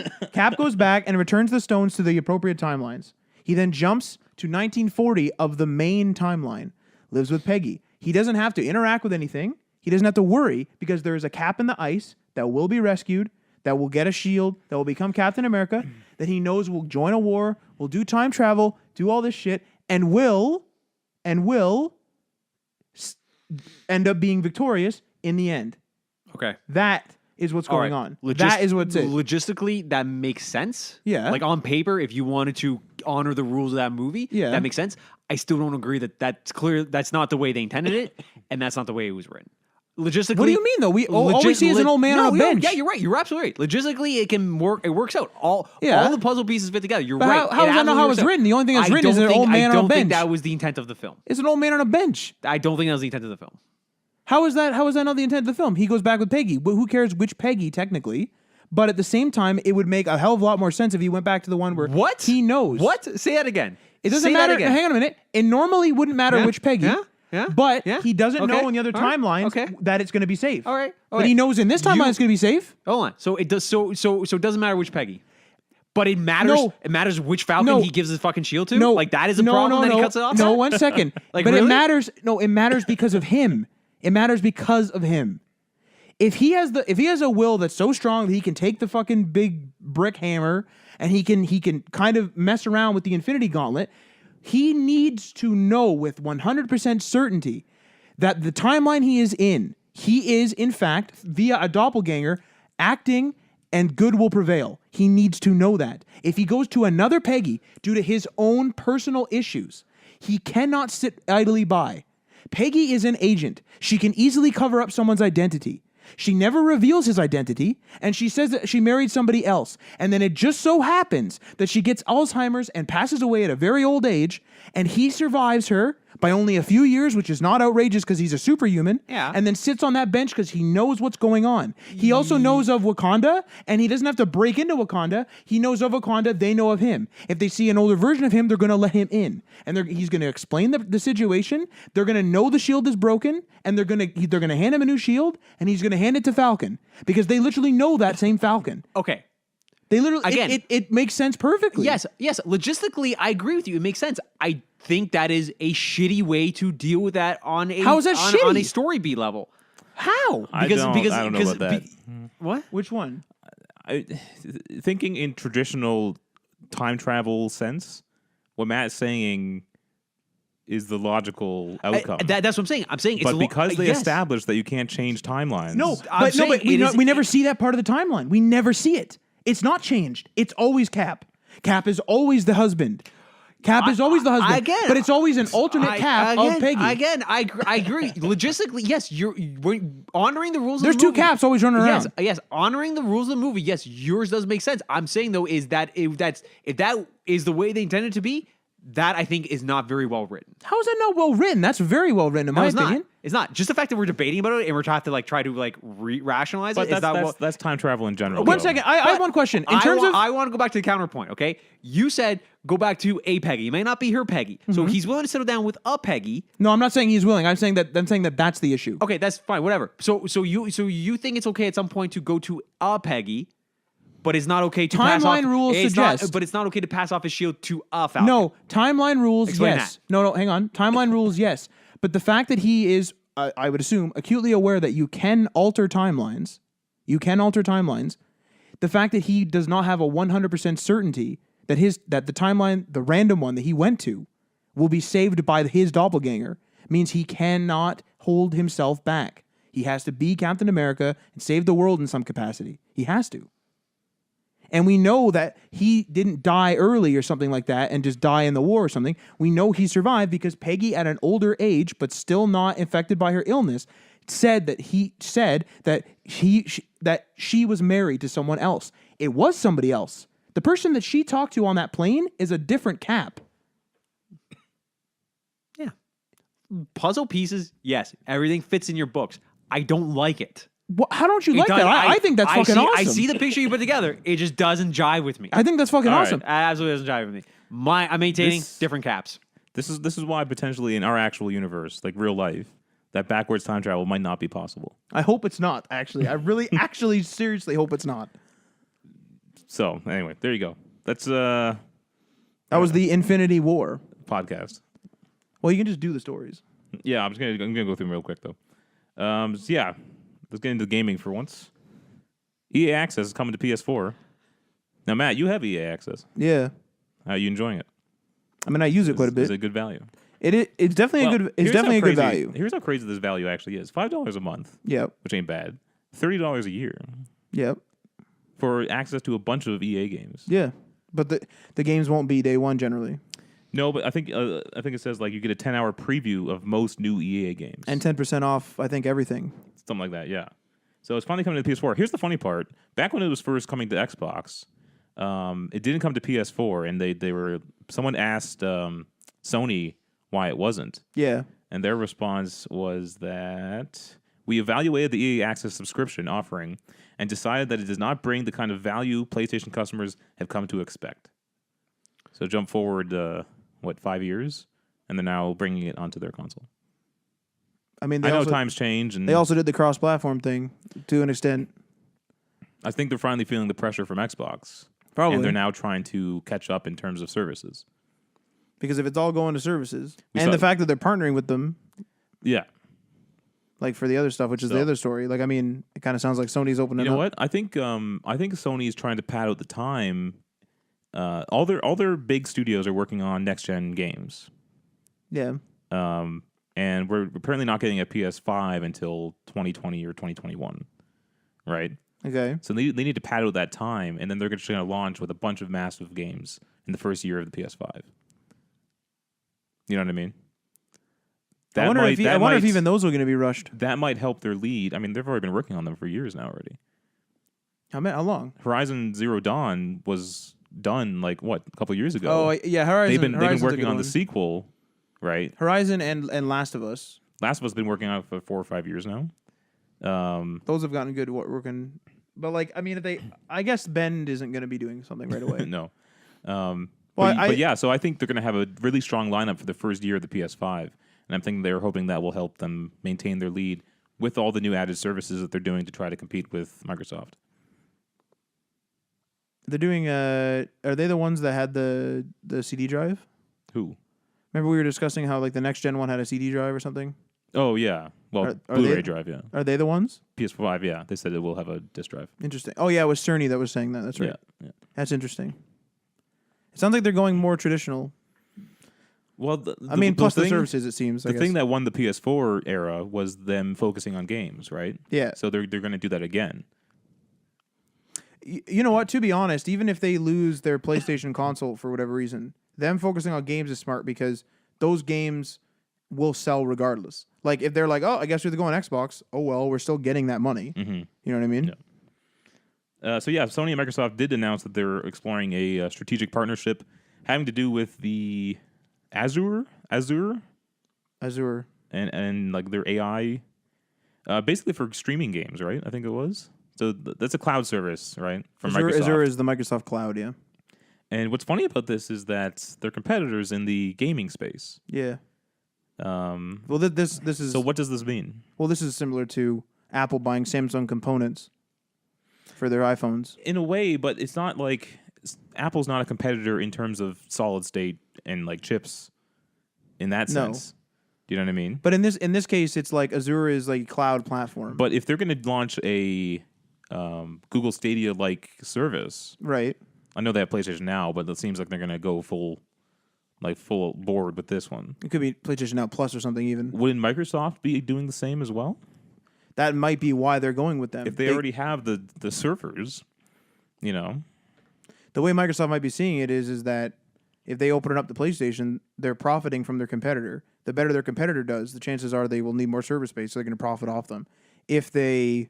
goes back and returns the stones to the appropriate timelines. He then jumps to 1940 of the main timeline, lives with Peggy. He doesn't have to interact with anything. He doesn't have to worry because there is a Cap in the ice that will be rescued, that will get a shield, that will become Captain America, that he knows will join a war, will do time travel, do all this shit, and will end up being victorious in the end. Okay. That is what's going on. That is what's it. Logistically, that makes sense. Yeah. Like on paper, if you wanted to honor the rules of that movie, that makes sense. I still don't agree that that's clear. That's not the way they intended it, and that's not the way it was written. Logistically, what do you mean though? All we see is an old man on a bench. Yeah, you're right. You're absolutely right. Logistically, it can work. It works out. All the puzzle pieces fit together. You're right. How does that know how it's written? The only thing that's written is an old man on a bench. I don't think that was the intent of the film. It's an old man on a bench. I don't think that was the intent of the film. How is that not the intent of the film? He goes back with Peggy. Who cares which Peggy technically? But at the same time, it would make a hell of a lot more sense if he went back to the one where he knows. What? Say that again. It doesn't matter. Hang on a minute. It normally wouldn't matter which Peggy. Yeah. But he doesn't know in the other timelines that it's going to be safe. All right. But he knows in this timeline it's going to be safe. Hold on. So it does. So it doesn't matter which Peggy. But it matters. No. It matters which Falcon he gives his fucking shield to. No. Like that is a problem that he cuts it off. No, 1 second. Like, but really? it matters. No, it matters because of him. It matters because of him. If he has a will that's so strong that he can take the fucking big brick hammer and he can kind of mess around with the Infinity Gauntlet, he needs to know with 100% certainty that the timeline he is in fact, via a doppelganger, acting and good will prevail. He needs to know that. If he goes to another Peggy due to his own personal issues, he cannot sit idly by. Peggy is an agent. She can easily cover up someone's identity. She never reveals his identity, and she says that she married somebody else. And then it just so happens that she gets Alzheimer's and passes away at a very old age, and he survives her by only a few years, which is not outrageous because he's a superhuman, and then sits on that bench because he knows what's going on. He also knows of Wakanda, and he doesn't have to break into Wakanda. He knows of Wakanda, they know of him. If they see an older version of him, they're going to let him in. And he's going to explain the situation. They're going to know the shield is broken, and they're going to hand him a new shield, and he's going to hand it to Falcon. Because they literally know that same Falcon. Okay. They literally, again, it makes sense perfectly. Yes. Logistically, I agree with you. It makes sense. I think that is a shitty way to deal with that on a How is that shitty? On a story beat level. How? I don't know about that. What? Which one? Thinking in traditional time travel sense, what Matt is saying is the logical outcome. That's what I'm saying. I'm saying, but because they established that you can't change timelines. But we never see that part of the timeline. We never see it. It's not changed. It's always Cap. Cap is always the husband. Cap is always the husband, again, but it's always an alternate Cap of Peggy. Again, I agree. Logistically, yes, you're honoring the rules. There's of the two movie. Caps always running around. Yes, honoring the rules of the movie. Yes, yours does make sense. I'm saying though is that if that is the way they intended it to be, that I think is not very well written. How is that not well written? That's very well written in my opinion. It's not. Just the fact that we're debating about it and we're trying to try to rationalize But it. that's time travel in general. One though. second, I have one question. In terms of, I want to go back to the counterpoint. Okay, you said go back to a Peggy. It may not be her Peggy, so he's willing to settle down with a Peggy. no, I'm not saying he's willing. I'm saying that that's the issue. Okay, that's fine. Whatever. So you think it's okay at some point to go to a Peggy, but it's not okay to pass off. Timeline rules suggest. But it's not okay to pass off his shield to a Falcon. No, timeline rules, Explain yes. that. No, hang on. Timeline rules, yes. But the fact that he is, I would assume, acutely aware that you can alter timelines, the fact that he does not have a 100% certainty that the timeline, the random one that he went to, will be saved by his doppelganger, means he cannot hold himself back. He has to be Captain America and save the world in some capacity. He has to. And we know that he didn't die early or something like that and just die in the war or something. We know he survived because Peggy, at an older age, but still not infected by her illness, said that she was married to someone else. It was somebody else. The person that she talked to on that plane is a different Cap. Yeah. Puzzle pieces. Yes, everything fits in your books. I don't like it. How don't you like that? I think that's fucking awesome. I see the picture you put together. It just doesn't jive with me. I think that's fucking awesome. It absolutely doesn't jive with me. I'm maintaining different Caps. This is why potentially in our actual universe, like real life, that backwards time travel might not be possible. I hope it's not, actually. I really, actually, seriously hope it's not. So, anyway, there you go. That's That was the Infinity War podcast. Well, you can just do the stories. Yeah, I'm gonna go through them real quick though. So yeah, let's get into gaming for once. EA Access is coming to PS4. Now, Matt, you have EA Access. Yeah. How are you enjoying it? I mean, I use it quite a bit. Is it good value? It's definitely a good value. Here's how crazy this value actually is: $5 a month. Yep. Which ain't bad. $30 a year. Yep. For access to a bunch of EA games. Yeah, but the games won't be day one generally. No, but I think it says like you get a 10-hour preview of most new EA games and 10% off. I think everything. Something like that. Yeah. So it's finally coming to the PS4. Here's the funny part: back when it was first coming to Xbox, it didn't come to PS4, and someone asked Sony why it wasn't. Yeah. And their response was that we evaluated the EA Access subscription offering and decided that it does not bring the kind of value PlayStation customers have come to expect. So jump forward, 5 years? And they're now bringing it onto their console. I mean, I know times change. And they also did the cross-platform thing to an extent. I think they're finally feeling the pressure from Xbox. Probably. And they're now trying to catch up in terms of services. Because if it's all going to services, the fact that they're partnering with them, yeah, like for the other stuff, which is the other story. Like, I mean, it kind of sounds like Sony's opening. You know up. what? I think Sony is trying to pad out the time. All their big studios are working on next gen games. Yeah. And we're apparently not getting a PS5 until 2020 or 2021, right? Okay. So they need to pad out that time, and then they're just going to launch with a bunch of massive games in the first year of the PS5. You know what I mean? I wonder if even those are going to be rushed. That might help their lead. I mean, they've already been working on them for years now already. How long? Horizon Zero Dawn was done a couple years ago. Oh yeah, Horizon. They've been working on the sequel, right? Horizon and Last of Us. Last of Us has been working on it for 4 or 5 years now. Those have gotten good working, but I mean, I guess Bend isn't going to be doing something right away. No. But yeah, so I think they're going to have a really strong lineup for the first year of the PS5, and I'm thinking they're hoping that will help them maintain their lead with all the new added services that they're doing to try to compete with Microsoft. They're doing. Are they the ones that had the CD drive? Who? Remember we were discussing how the next gen one had a CD drive or something? Oh yeah, well Blu-ray drive, yeah. Are they the ones? PS5, yeah. They said it will have a disc drive. Interesting. Oh yeah, it was Cerny that was saying that. That's right. Yeah. That's interesting. It sounds like they're going more traditional. Well, plus the services, it seems. The thing that won the PS4 era was them focusing on games, right? Yeah. So they're going to do that again. You know what? To be honest, even if they lose their PlayStation console for whatever reason, them focusing on games is smart because those games will sell regardless. Like if they're like, oh, I guess we have to go on Xbox. Oh well, we're still getting that money. Mm-hmm. You know what I mean? Yeah. So Sony and Microsoft did announce that they're exploring a strategic partnership having to do with the Azure, and like their AI, basically for streaming games, right? I think it was. So that's a cloud service, right? From Microsoft. Azure is the Microsoft cloud, yeah. And what's funny about this is that they're competitors in the gaming space. Yeah. Well, this is. So what does this mean? Well, this is similar to Apple buying Samsung components for their iPhones. In a way, but it's not like Apple's not a competitor in terms of solid state and like chips. In that sense, do you know what I mean? But in this case, it's like Azure is like a cloud platform. But if they're going to launch a Google Stadia like service, right? I know they have PlayStation Now, but it seems like they're going to go full board with this one. It could be PlayStation Now Plus or something even. Wouldn't Microsoft be doing the same as well? That might be why they're going with them. If they already have the servers, you know. The way Microsoft might be seeing it is that if they open it up to PlayStation, they're profiting from their competitor. The better their competitor does, the chances are they will need more server space, so they're going to profit off them. If they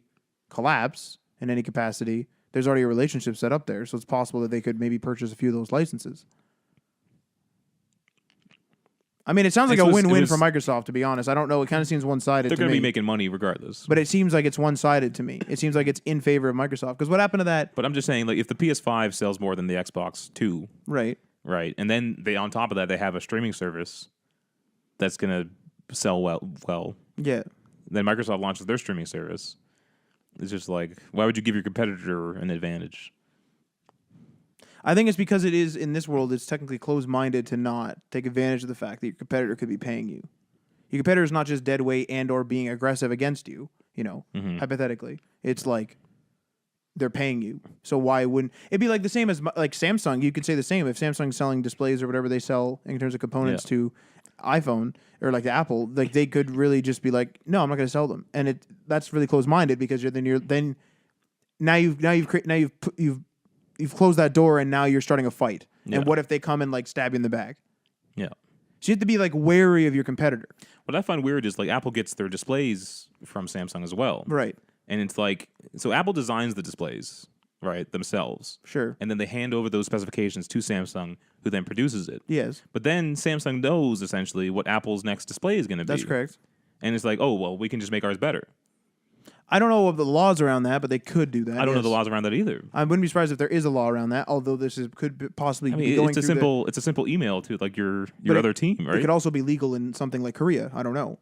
collapse in any capacity, there's already a relationship set up there, so it's possible that they could maybe purchase a few of those licenses. I mean, it sounds like a win-win for Microsoft, to be honest. I don't know. It kind of seems one-sided to me. They're going to be making money regardless. But it seems like it's one-sided to me. It seems like it's in favor of Microsoft. Because what happened to that? But I'm just saying, like, if the PS5 sells more than the Xbox 2... Right. And then they, on top of that, they have a streaming service that's going to sell well. Yeah. Then Microsoft launches their streaming service. It's just like, why would you give your competitor an advantage? I think it's because it is, in this world, it's technically closed-minded to not take advantage of the fact that your competitor could be paying you. Your competitor is not just dead weight and or being aggressive against you, hypothetically. It's like they're paying you. So why wouldn't... It'd be like the same as like Samsung. You could say the same. If Samsung's selling displays or whatever they sell in terms of components to iPhone or like the Apple, like they could really just be like, no, I'm not going to sell them. And that's really closed-minded because now you've closed that door and now you're starting a fight. Yeah. And what if they come and like stab you in the back? Yeah. So you have to be like wary of your competitor. What I find weird is like Apple gets their displays from Samsung as well. Right. And it's like, so Apple designs the displays, right, themselves. Sure. And then they hand over those specifications to Samsung, who then produces it. Yes. But then Samsung knows essentially what Apple's next display is going to be. That's correct. And it's like, oh, well, we can just make ours better. I don't know of the laws around that, but they could do that. I don't know the laws around that either. I wouldn't be surprised if there is a law around that, although could possibly be going it's a simple email to like your other team, right? It could also be legal in something like Korea. I don't know.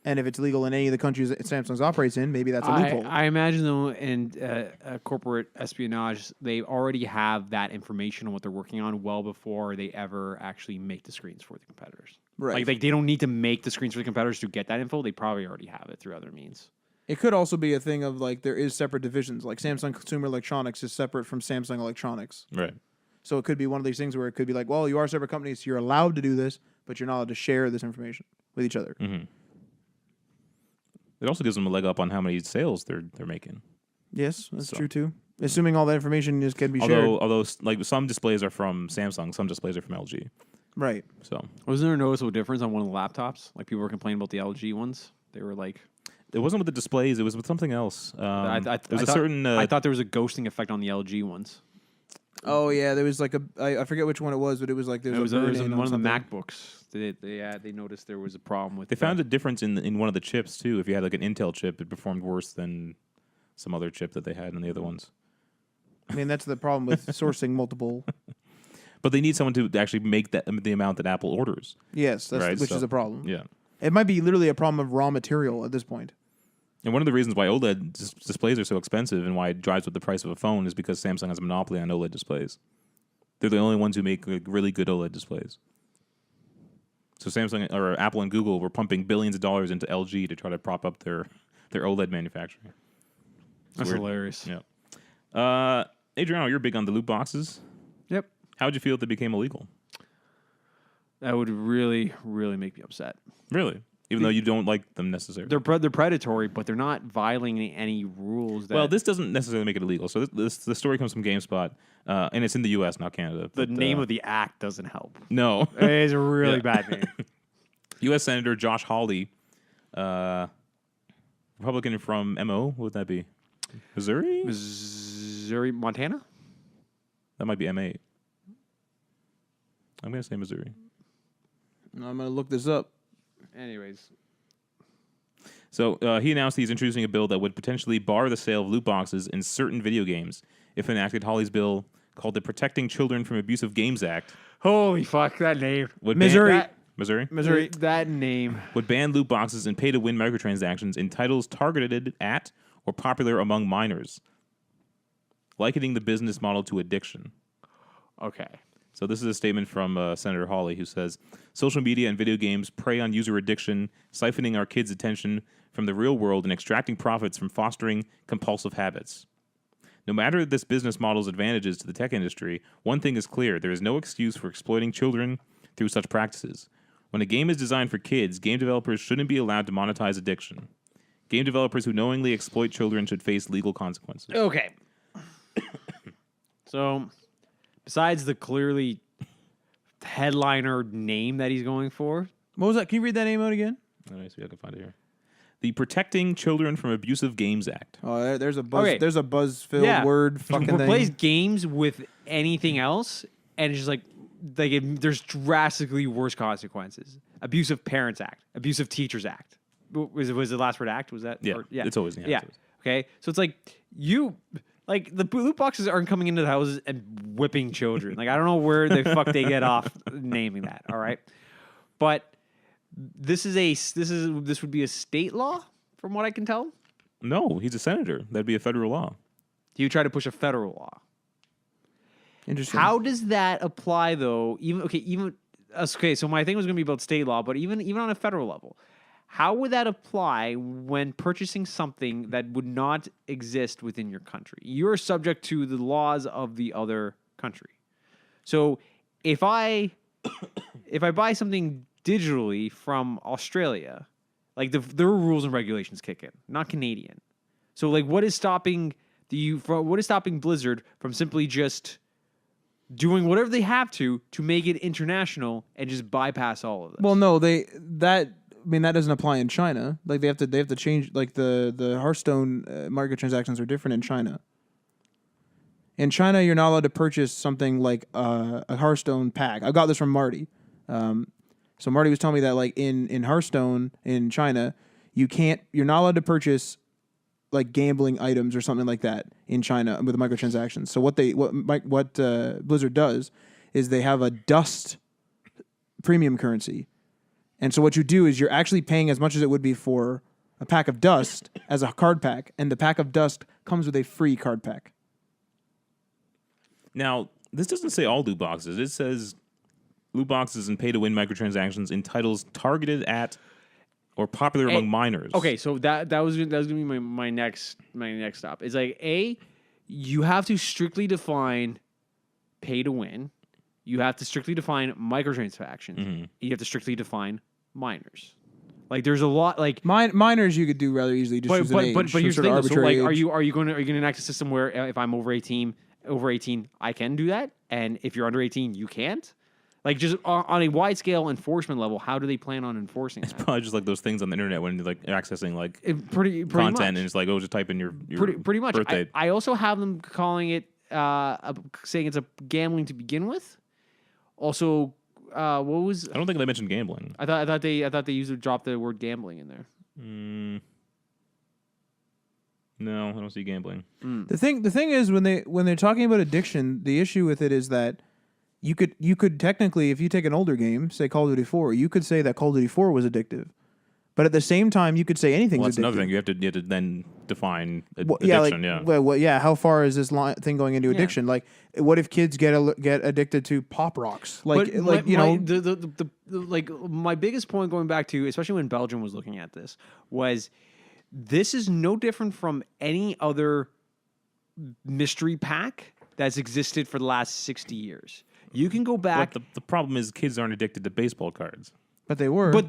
And if it's legal in any of the countries that Samsung operates in, maybe that's a loophole. I imagine, though, in corporate espionage, they already have that information on what they're working on well before they ever actually make the screens for the competitors. Right. Like they don't need to make the screens for the competitors to get that info. They probably already have it through other means. It could also be a thing of like there is separate divisions. Like Samsung Consumer Electronics is separate from Samsung Electronics. Right. So it could be one of these things where it could be like, well, you are separate companies, so you're allowed to do this, but you're not allowed to share this information with each other. Mm-hmm. It also gives them a leg up on how many sales they're making. Yes, that's true too. Assuming all that information can be shared. Although like some displays are from Samsung, some displays are from LG. Right. So wasn't there a noticeable difference on one of the laptops? Like people were complaining about the LG ones. They were like, it wasn't with the displays; it was with something else. I thought there was a ghosting effect on the LG ones. Oh yeah, there was like I forget which one it was, but it was like there was one of the MacBooks. They noticed there was a problem with. They found a difference in one of the chips too. If you had like an Intel chip, it performed worse than some other chip that they had in the other ones. I mean, that's the problem with sourcing multiple. But they need someone to actually make the amount that Apple orders. Yes, which is a problem. Yeah, it might be literally a problem of raw material at this point. And one of the reasons why OLED displays are so expensive and why it drives up the price of a phone is because Samsung has a monopoly on OLED displays. They're the only ones who make really good OLED displays. So Samsung or Apple and Google were pumping billions of dollars into LG to try to prop up their OLED manufacturing. That's hilarious. Yeah. Adriano, you're big on the loot boxes. Yep. How would you feel if they became illegal? That would really, really make me upset. Really? even though you don't like them necessarily. They're predatory, but they're not violating any rules. That Well, this doesn't necessarily make it illegal. So the story comes from GameSpot, and it's in the U.S., not Canada. the but, name of the act doesn't help. no. It is a really Yeah. bad name. U.S. Senator Josh Hawley, Republican from MO. What would that be? Missouri? Missouri, Montana. That might be M8. I'm going to say Missouri. I'm going to look this up. Anyways, So he announced he's introducing a bill that would potentially bar the sale of loot boxes in certain video games. If enacted, Hawley's bill, called the Protecting Children from Abusive Games Act, holy fuck, that name. would Missouri. ban, Missouri That name. would ban loot boxes and pay-to-win microtransactions in titles targeted at or popular among minors, likening the business model to addiction. Okay. So this is a statement from Senator Hawley, who says, social media and video games prey on user addiction, siphoning our kids' attention from the real world and extracting profits from fostering compulsive habits. No matter this business model's advantages to the tech industry, one thing is clear. There is no excuse for exploiting children through such practices. When a game is designed for kids, game developers shouldn't be allowed to monetize addiction. Game developers who knowingly exploit children should face legal consequences. Okay. So, besides the clearly headliner name that he's going for, What was that? Can you read that name out again? Let me see if I can find it here. The Protecting Children from Abusive Games Act. Oh, there's a buzz. Okay. There's a buzz-filled word fucking replace thing. games with anything else, and it's just like there's drastically worse consequences. Abusive Parents Act, Abusive Teachers Act. Was the last word act? Was that? Yeah, it's always the yeah. act. Okay, so it's like the loot boxes aren't coming into the houses and whipping children. Like I don't know where the fuck they get off naming that. All right, but this would be a state law from what I can tell. No, he's a senator. That'd be a federal law. You try to push a federal law. Interesting. How does that apply though? Okay. So my thing was going to be about state law, but even on a federal level, how would that apply when purchasing something that would not exist within your country? You're subject to the laws of the other country. So if I buy something digitally from Australia, like their rules and regulations kick in, not Canadian. So like, what is stopping Blizzard from simply just doing whatever they have to make it international and just bypass all of this? Well, no, that doesn't apply in China. Like they have to change. Like the Hearthstone microtransactions are different in China. In China, you're not allowed to purchase something like a Hearthstone pack. I got this from Marty. So Marty was telling me that like in Hearthstone in China, you're not allowed to purchase like gambling items or something like that in China with microtransactions. So what Blizzard does is they have a dust premium currency. And so what you do is you're actually paying as much as it would be for a pack of dust as a card pack, and the pack of dust comes with a free card pack. Now, this doesn't say all loot boxes. It says loot boxes and pay-to-win microtransactions in titles targeted at or popular among minors. Okay, so that was gonna be my next stop. It's like you have to strictly define pay to win. You have to strictly define microtransactions. Mm-hmm. You have to strictly define minors. Like there's a lot like Minors you could do rather easily just use an age. but some here's the sort thing. of So like, arbitrary age. are you going to enact a system where if I'm over 18, I can do that, and if you're under 18, you can't? Like just on a wide scale enforcement level, how do they plan on enforcing that? Probably just like those things on the internet when you're like accessing like Pretty content much. and it's like, oh, just type in your Pretty much. birthday. I also have them calling it saying it's a gambling to begin with. Also, what was I don't think they mentioned gambling. I thought they used to drop the word gambling in there. No, I don't see gambling. The thing is when they're talking about addiction, the issue with it is that you could technically, if you take an older game, say Call of Duty 4, you could say that Call of Duty 4 was addictive. But at the same time, you could say anything's Well, that's addictive. another thing. You have to then define Well, addiction. How far is this thing going into addiction? Like, what if kids get addicted to pop rocks? Like, my biggest point going back to, especially when Belgium was looking at this is no different from any other mystery pack that's existed for the last 60 years. You can go back. But the problem is kids aren't addicted to baseball cards. But they were. But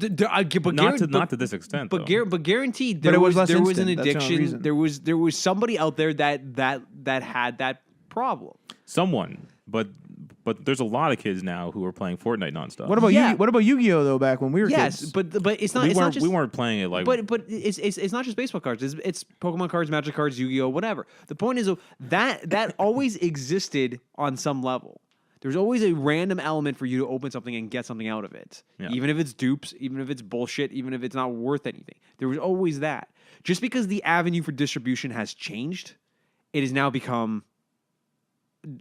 Not to this extent. but though. guaranteed But there it was was less an instant. That's the only addiction. reason. There was somebody out there that had that problem. Someone, but there's a lot of kids now who are playing Fortnite nonstop. What about Yeah. What about Yu-Gi-Oh though? Back when we were Yes, kids. but it's not. we It's weren't not just, we weren't playing it like. But it's not just baseball cards. It's Pokemon cards, Magic cards, Yu-Gi-Oh, whatever. The point is that always existed on some level. There's always a random element for you to open something and get something out of it, Yeah. even if it's dupes, even if it's bullshit, even if it's not worth anything. There was always that. Just because the avenue for distribution has changed, it has now become.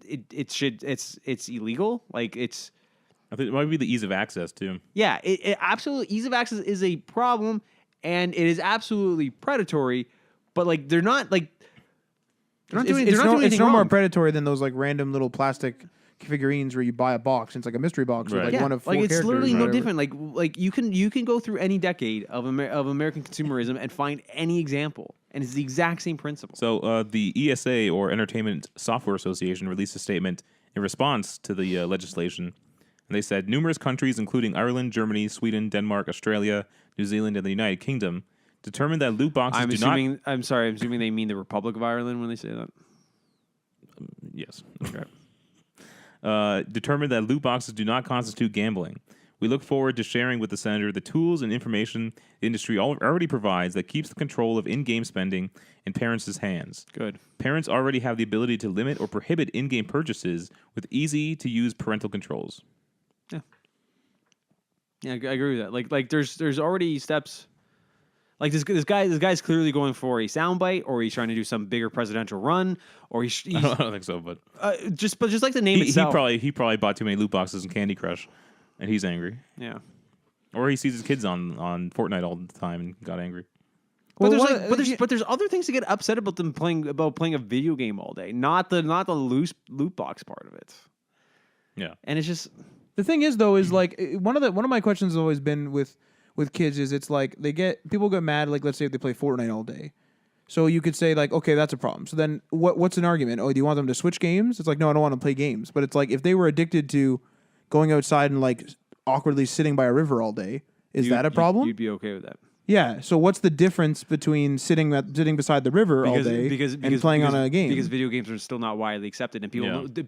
It's illegal. Like it's. I think it might be the ease of access too. Yeah, it absolutely ease of access is a problem, and it is absolutely predatory. But like they're not doing It's anything no more wrong. predatory than those like random little plastic figurines where you buy a box and it's like a mystery box with Right. like one of four like it's characters. literally or no whatever. different. Like you can go through any decade of American consumerism and find any example, and it's the exact same principle. So the ESA, or Entertainment Software Association, released a statement in response to the legislation. And they said numerous countries, including Ireland, Germany, Sweden, Denmark, Australia, New Zealand, and the United Kingdom, determined that loot boxes I'm assuming they mean the Republic of Ireland when they say that. Yes. Okay. Determined that loot boxes do not constitute gambling. We look forward to sharing with the Senator the tools and information the industry already provides that keeps the control of in-game spending in parents' hands. Good. Parents already have the ability to limit or prohibit in-game purchases with easy-to-use parental controls. Yeah, I agree with that. Like there's already steps. Like this guy's clearly going for a soundbite, or he's trying to do some bigger presidential run, or he's I don't think so, but just like the name he itself. probably bought too many loot boxes in Candy Crush, and he's angry. Yeah. Or he sees his kids on Fortnite all the time and got angry. But Well, but there's other things to get upset about them playing a video game all day, not the loot box part of it. Yeah. And it's just The thing is though is like one of my questions has always been with kids is it's like people get mad, like let's say if they play Fortnite all day. So you could say like, okay, that's a problem. So then what's an argument? Oh, do you want them to switch games? It's like, no, I don't want to play games. But it's like if they were addicted to going outside and like awkwardly sitting by a river all day, is that a problem? You'd be okay with that. Yeah. So what's the difference between sitting beside the river all day and playing on a game? Because video games are still not widely accepted, and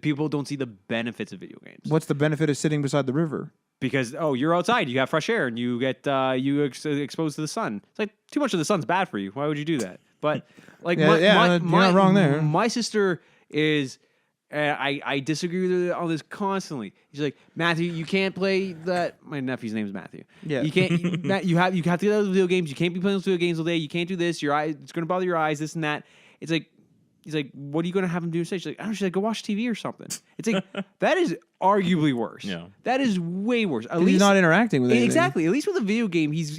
people don't see the benefits of video games. What's the benefit of sitting beside the river? Because you're outside, you have fresh air, and you get exposed to the sun. It's like too much of the sun's bad for you. Why would you do that? But like, you're not wrong there. My sister is. I disagree with her on this constantly. She's like, Matthew, you can't play that. My nephew's name is Matthew. Yeah. You can't. Matt, you have to get out of those video games. You can't be playing those video games all day. You can't do this. Your eyes. It's going to bother your eyes. This and that. It's like. He's like, what are you going to have him do instead? She's like, I don't know. She's like, go watch TV or something. It's like, that is arguably worse. Yeah. That is way worse. At He's not interacting with anything. Exactly. At least with a video game, he's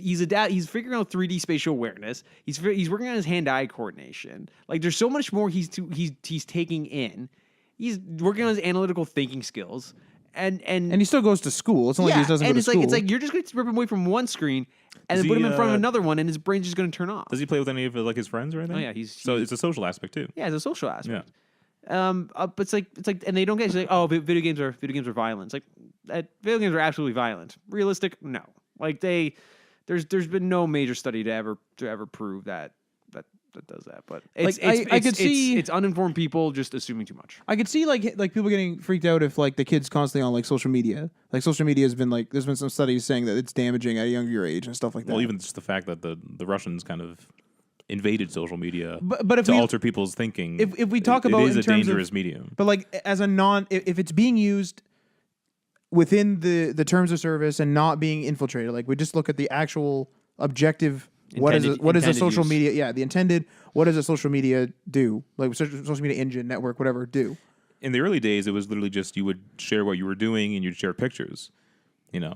figuring out 3D spatial awareness. He's working on his hand-eye coordination. Like, there's so much more he's taking in. He's working on his analytical thinking skills. And he still goes to school. It's not like he doesn't go to school. It's like you're just going to rip him away from one scron and then put him in front of another one, and his brain's just going to turn off. Does he play with any of his friends or anything? Oh yeah, so it's a social aspect too. Yeah, it's a social aspect. Yeah. But it's like, and they don't get. It's like, oh, video games are violent. It's like, video games are absolutely violent. Realistic? No. Like there's been no major study to ever prove that does that. But it's uninformed people just assuming too much. I could see like people getting freaked out if like the kid's constantly on like social media. Like social media has been like there's been some studies saying that it's damaging at a younger age and stuff like that. Well, even just the fact that the Russians kind of invaded social media but if to we, alter people's thinking. If we talk about it is in a terms dangerous of, medium. But like as a if it's being used within the terms of service and not being infiltrated, like we just look at the actual objective. What is a social use. media? Yeah, the intended. What does a social media do? Like social media engine, network, whatever, do? In the early days, it was literally just you would share what you were doing and you'd share pictures, Yeah.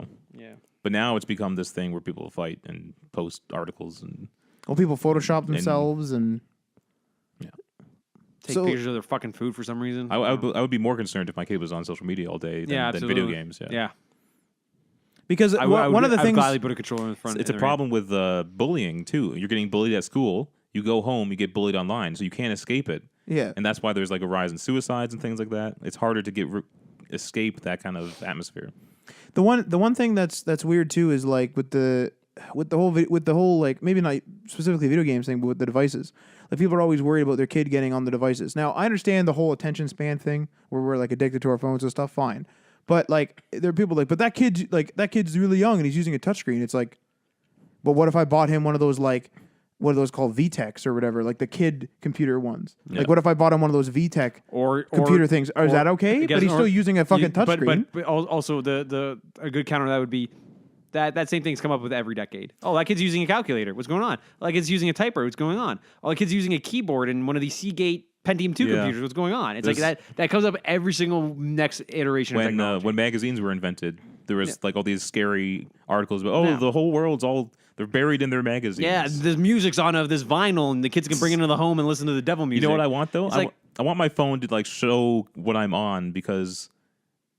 But now it's become this thing where people fight and post articles and Well, people Photoshop themselves and Take pictures of their fucking food for some reason. I would be more concerned if my kid was on social media all day than video games. Yeah. because one of the I would things gladly put a controller in the front. It's a problem with bullying too. You're getting bullied at school. You go home, you get bullied online, so you can't escape it. Yeah. And that's why there's like a rise in suicides and things like that. It's harder to escape that kind of atmosphere. The one thing that's weird too is like with the whole like maybe not specifically video games thing, but with the devices. Like people are always worried about their kid getting on the devices. Now I understand the whole attention span thing where we're like addicted to our phones and stuff. Fine, but like there are people like, but that kid's really young and he's using a touchscreen. It's like, but what if I bought him one of those like what are those called VTechs or whatever, like the kid computer ones? Yeah. Like what if I bought him one of those VTech or computer things? Is that okay? But he's still using a fucking touchscreen. But also the a good counter to that would be. That same thing's come up with every decade. Oh, that kid's using a calculator. What's going on? Oh, that kid's using a typewriter. What's going on? Oh, that kid's using a keyboard in one of these Seagate Pentium 2 computers. What's going on? It's like that comes up every single next iteration of technology. When magazines were invented, there was like all these scary articles about, the whole world's they're buried in their magazines. Yeah, the music's on of this vinyl, and the kids can bring it into the home and listen to the devil music. You know what I want, though? I want my phone to like show what I'm on because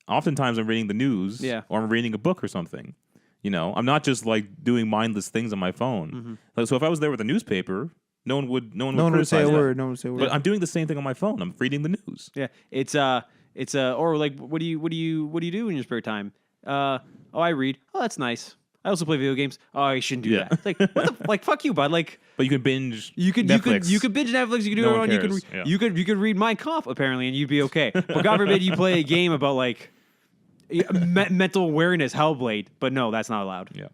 oftentimes I'm reading the news or I'm reading a book or something. You know, I'm not just like doing mindless things on my phone. Mm-hmm. Like, so if I was there with a newspaper, no one would say a word. No one would say a word. But I'm doing the same thing on my phone. I'm reading the news. Yeah, or like, what do you do in your spare time? I read. Oh, that's nice. I also play video games. Oh, I shouldn't do that. It's like, what the, like, fuck you, bud. Like, but you could binge. You could binge Netflix. You could do it on. You could read Mein Kampf apparently, and you'd be okay. But God forbid you play a game about like. Mental awareness, Hellblade, but no, that's not allowed. Yeah,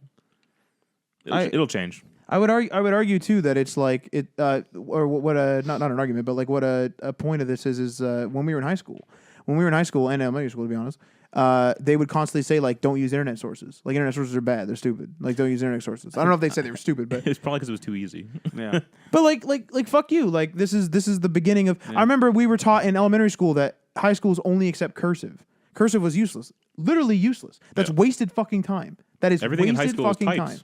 it'll change. I would argue too that it's like it, or what not an argument, but like what a point of this is when we were in high school. When we were in high school and elementary school, to be honest, they would constantly say like, "Don't use internet sources. Like internet sources are bad. They're stupid. Like don't use internet sources." I don't know if they said they were stupid, but it's probably because it was too easy. Yeah. But like fuck you. Like this is the beginning of. Yeah. I remember we were taught in elementary school that high schools only accept cursive. Cursive was useless. Literally useless. That's wasted fucking time. That is everything wasted in high school fucking time.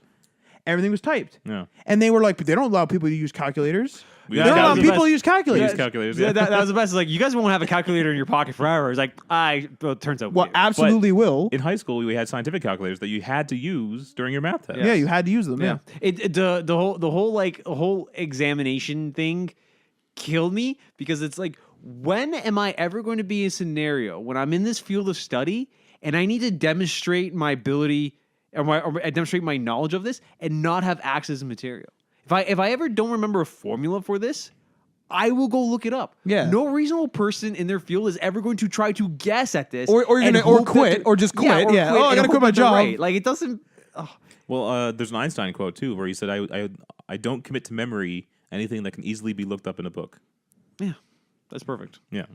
Everything was typed. Yeah. And they were like, but they don't allow people to use calculators. They don't allow people to use calculators. Use calculators. Yeah. That was the best. It's like, you guys won't have a calculator in your pocket forever. It's like, well, it turns out. Well, absolutely will. In high school, we had scientific calculators that you had to use during your math test. Yeah, you had to use them. Yeah. The whole examination thing killed me because it's like, when am I ever going to be in a scenario when I'm in this field of study and I need to demonstrate my ability or demonstrate my knowledge of this and not have access to material? If I ever don't remember a formula for this, I will go look it up. Yeah. No reasable person in their field is ever going to try to guess at this or quit or just quit. Yeah. Quit, oh, I gotta quit my job. Right. Like it doesn't. Oh. Well, there's an Einstein quote too where he said, "I don't commit to memory anything that can easily be looked up in a book." Yeah. That's perfect. Yeah.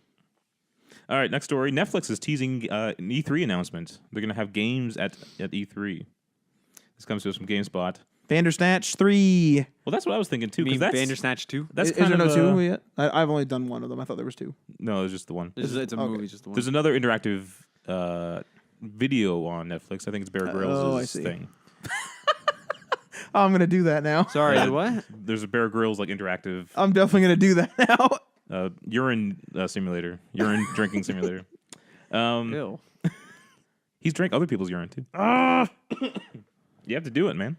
All right, next story. Netflix is teasing an E3 announcement. They're going to have games at E3. This comes to us from GameSpot. Bandersnatch 3. Well, that's what I was thinking too. You mean Bandersnatch 2? That's is there no 2 yet? I've only done one of them. I thought there was 2. No, there's just the one. It's a movie, just the one. There's another interactive video on Netflix. I think it's Bear Grylls' thing. Oh, I'm going to do that now. Sorry, what? There's a Bear Grylls like interactive. I'm definitely going to do that now. Urine simulator. Urine drinking simulator. Ew. He's drank other people's urine too. You have to do it, man.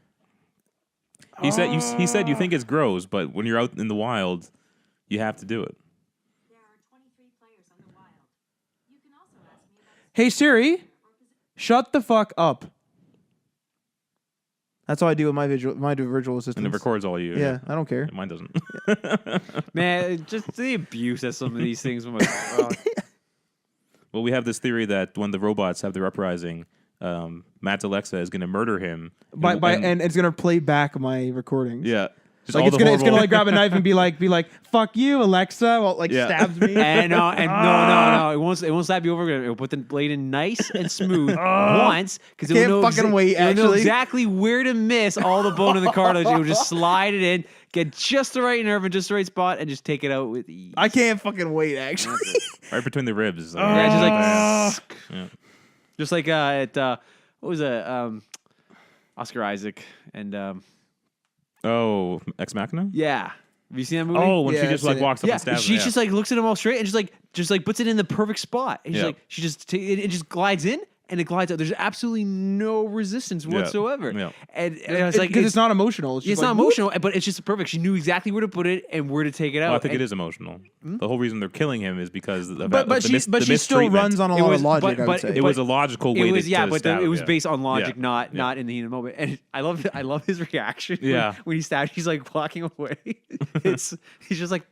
He said you think it's gross, but when you're out in the wild, you have to do it. There are 23 players on the wild. You can also ask me about. Hey Siri, shut the fuck up. That's how I do with my virtual assistant. And it records all you. Yeah, I don't care. Mine doesn't. Man, just the abuse of some of these things. Well, we have this theory that when the robots have their uprising, Matt's Alexa is going to murder him. And it's going to play back my recordings. Yeah. Like it's gonna like grab a knife and be like, fuck you, Alexa, while it stabs me. And no, it won't stab you over. It'll put the blade in nice and smooth once because it'll know exactly where to miss all the bone in the cartilage. It'll just slide it in, get just the right nerve and just the right spot, and just take it out with ease. I can't fucking wait. Actually, right between the ribs. Just like at what was it? Oscar Isaac and. Oh, Ex Machina? Yeah. Have you seen that movie? Oh, when she just like walks up and stabs she just like looks at him all straight and just like puts it in the perfect spot. And she's like, it just glides in and it glides out. There's absolutely no resistance whatsoever. Yeah. And I was like, because it's not emotional. It's, just it's like, not whoop. emotional, but it's just perfect. She knew exactly where to put it and where to take it out. Well, I think And it is emotional. The whole reason they're killing him is because of But she still runs on a It lot was- of logic. but- I would say. It was a logical way It was to but stab it was him, based on logic, Yeah. not in the heat of the moment. And I love his reaction. Yeah. when he stabbed, he's like walking away. He's just like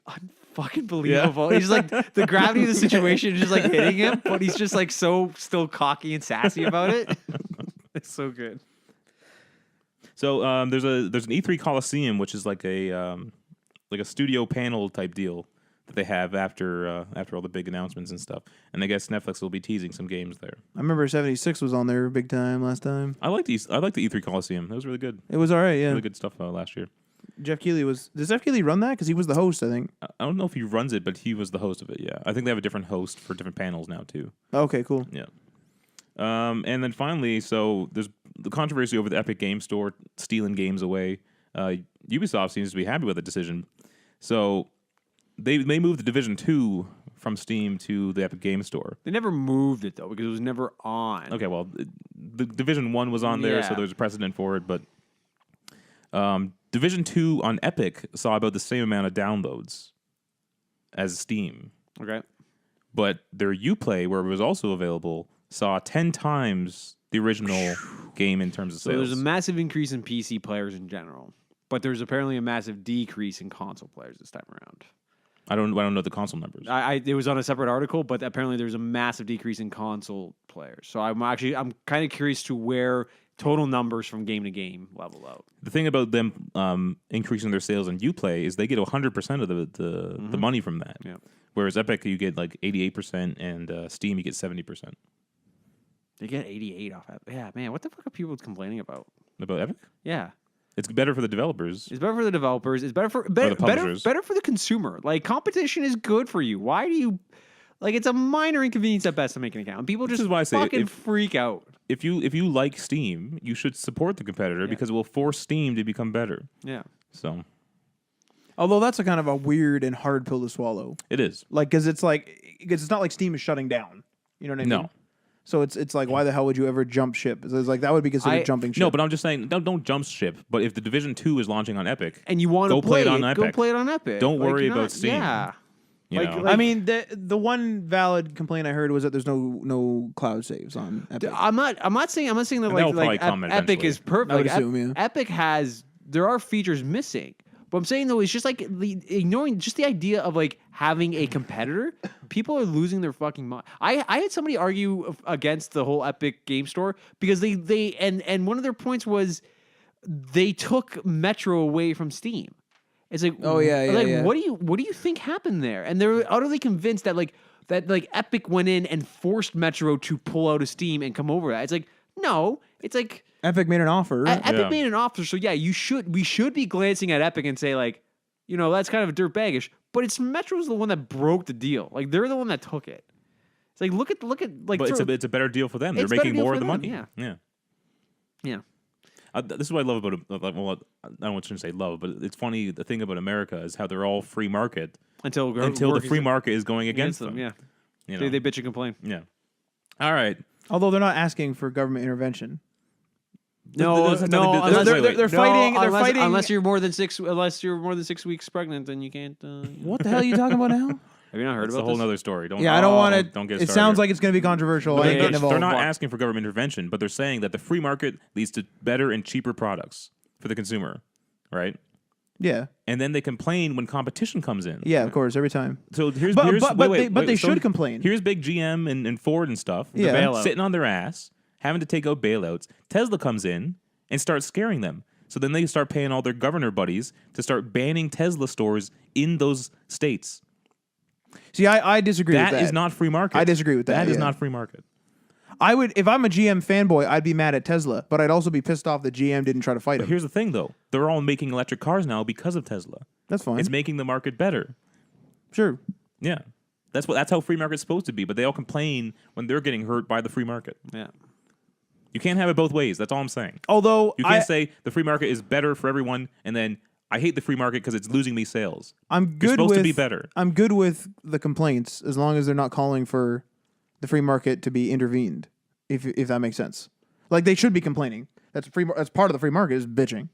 unfucking believable. He's like the gravity of the situation is just like hitting him, but he's just like so still cocky and sassy about it. It's so good. So there's an E3 Coliseum, which is like a studio panel type deal that they have after all the big announcements and stuff. And I guess Netflix will be teasing some games there. I remember 76 was on there big time last time. I like the E3 Coliseum. That was really good. It was all right. Yeah. Really good stuff last year. Jeff Keighley was. Does Jeff Keighley run that? Because he was the host, I think. I don't know if he runs it, but he was the host of it. Yeah, I think they have a different host for different panels now too. Okay, cool. Yeah. And then finally, so there's the controversy over the Epic Game Store stealing games away. Ubisoft seems to be happy with the decision. So they moved the Division 2 from Steam to the Epic Game Store. They never moved it though because it was never on. Okay, well, the Division 1 was on there, so Yeah. there's a precedent for it. But Division 2 on Epic saw about the same amount of downloads as Steam. Okay. But their Uplay, where it was also available, saw 10 times the original game in terms of So sales. there's a massive increase in PC players in general, but there's apparently a massive decrease in console players this time around. I don't know the console numbers. It was on a separate article, but apparently there's a massive decrease in console players. So I'm kind of curious to where total numbers from game to game level out. The thing about them increasing their sales on Uplay is they get 100% of the money from that. Yeah. Whereas Epic, you get like 88%, and Steam, you get 70%. They get 88 off Epic. Yeah, man, what the fuck are people complaining about? About Epic? Yeah. It's better for the developers. It's better for the developers. It's better for the better publishers. for the consumer. Like competition is good for you. Why do you like? It's a minor inconvenience at best to make an account. People just is why I say fucking if- freak out. If you like Steam, you should support the competitor because it will force Steam to become better. Yeah. So Although that's a kind of a weird and hard pill to swallow. it is. Like, because it's not like Steam is shutting down. You know what I mean? No. So it's like, why the hell would you ever jump ship? It's like that would be considered jumping ship. No, but I'm just saying, don't jump ship. But if the Division 2 is launching on Epic, And you want to Go play it on Go Epic. play it on Epic. Don't Like, worry you're about not- Steam. Yeah. you like- know. like- I mean, the one valid complaint I heard was that there's no cloud saves on Epic. I'm not saying that they'll like probably come Epic eventually. is perfect. I would Like, assume, yeah. Epic there are features missing. But I'm saying though, it's just like ignoring just the idea of like having a competitor. People are losing their fucking mind. I had somebody argue against the whole Epic Game Store because they and one of their points was they took Metro away from Steam. It's like, Oh, yeah, like yeah. what do you think happened there? And they're utterly convinced that Epic went in and forced Metro to pull out of Steam and come over that. It's like, no, it's like Epic made an offer. Epic Yeah. made an offer, so yeah, we should be glancing at Epic and say like, you know, that's kind of dirtbaggish. But it's Metro's the one that broke the deal. Like they're the one that took it. It's like look at like. But it's a better deal for them. They're It's a better making deal more for of the them, money. yeah. Yeah. yeah. This is what I love about I don't want to say love, but it's funny. The thing about America is how they're all free market Until the free market is going against them. Yeah, You know? they bitch and complain. Yeah. All right. Although they're not asking for government intervention. No, That's no, nothing to- unless, wait, wait. they're fighting. They're unless, fighting. unless you're more than 6 weeks pregnant, then you can't. What the hell are you talking about now? Have you not heard That's a about whole this? nother story. Don't. Yeah, I don't want to. Don't get It started. sounds like it's going to be controversial. I ain't getting involved. They're not asking for government intervention, but they're saying that the free market leads to better and cheaper products for the consumer, right? Yeah, And then they complain when competition comes in. yeah, of course, every time. So here's But- here's but- wait, but wait, they- but wait, they so should complain. Here's big GM and Ford and stuff. Yeah. bailout. Sitting on their ass, having to take out bailouts. Tesla comes in and starts scaring them. So then they start paying all their governor buddies to start banning Tesla stores in those states. See, I disagree with That that. is not free market. I disagree with that, That is yeah. not free market. I would, if I'm a GM fanboy, I'd be mad at Tesla, but I'd also be pissed off that GM didn't try to fight But him. here's the thing, though. They're all making electric cars now because of Tesla. That's fine. It's making the market better. Sure. Yeah. That's how free market's supposed to be, but they all complain when they're getting hurt by the free market. Yeah. You can't have it both ways. That's all I'm saying. Although You can't say the free market is better for everyone and then I hate the free market because it's losing me sales. I'm You're good supposed with to be better. I'm good with the complaints as long as they're not calling for the free market to be intervened, if that makes sense. Like they should be complaining. That's part of the free market is bitching.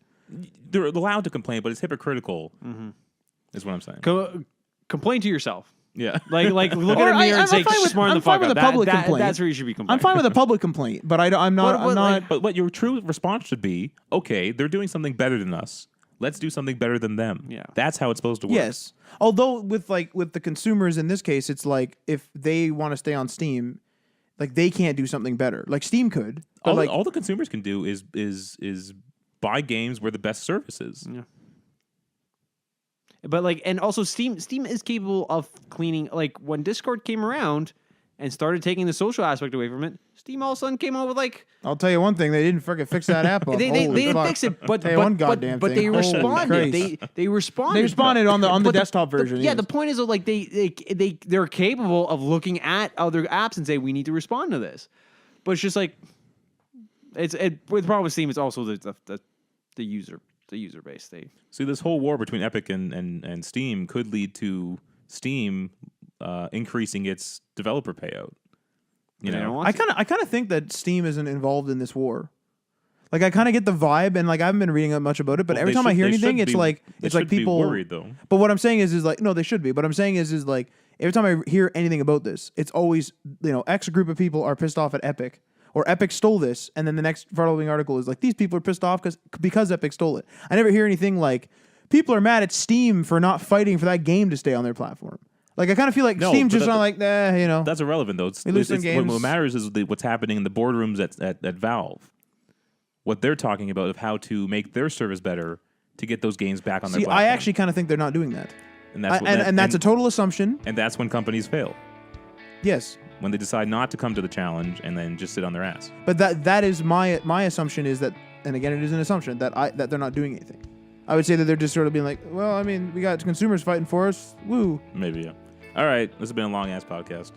They're allowed to complain, but it's hypocritical. Is what I'm saying. Complain to yourself. Yeah. Like look Or in the mirror and say, I'm fine with- smarten I'm the fuck fine with up. a public complaint. That's where you should be complaining. I'm fine with a public complaint, but I'm not. But what your true response should be, okay, they're doing something better than us. Let's do something better than them. Yeah. That's how it's supposed to work. Yes. Although with the consumers in this case, it's like if they want to stay on Steam, like they can't do something better. Like Steam could. But All the consumers can do is buy games where the best service is. Yeah. But like, and also Steam is capable of cleaning. Like when Discord came around and started taking the social aspect away from it, Steam all of a sudden came out with like. I'll tell you one thing: they didn't freaking fix that app. Up. They didn't fix it, but Tell you one goddamn but thing. they Holy responded. Christ. They responded. They responded on the But desktop version. Yeah, yes. the point is that like they're capable of looking at other apps and say we need to respond to this, but it's just like the problem with Steam is also the user base. They See, this whole war between Epic and Steam could lead to Steam increasing its developer payout. You they don't know, want to. I kind of think that Steam isn't involved in this war. Like I kind of get the vibe, and like I haven't been reading up much about it, but Well, every they time I should- hear they anything, should it's be- like they it's like should be people. worried though. But what I'm saying is like no, they should be. But I'm saying is like every time I hear anything about this, it's always X group of people are pissed off at Epic, or Epic stole this, and then the next following article is like these people are pissed off because Epic stole it. I never hear anything like people are mad at Steam for not fighting for that game to stay on their platform. Like I kind of feel like No, Steam's but just that- not like That's irrelevant though. We lose some games. What matters is what's happening in the boardrooms at Valve. What they're talking about of how to make their service better to get those games back on their See, platform. I actually kind of think they're not doing that, and that's that's a total assumption. and that's when companies fail. Yes, When they decide not to come to the challenge and then just sit on their ass. but that is my assumption is that, and again, it is an assumption that they're not doing anything. I would say that they're just sort of being like, well, I mean, we got consumers fighting for us. Woo! Maybe, yeah. All right, this has been a long ass podcast.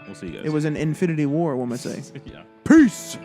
We'll see you guys. It was an infinity war, one might say. yeah. Peace.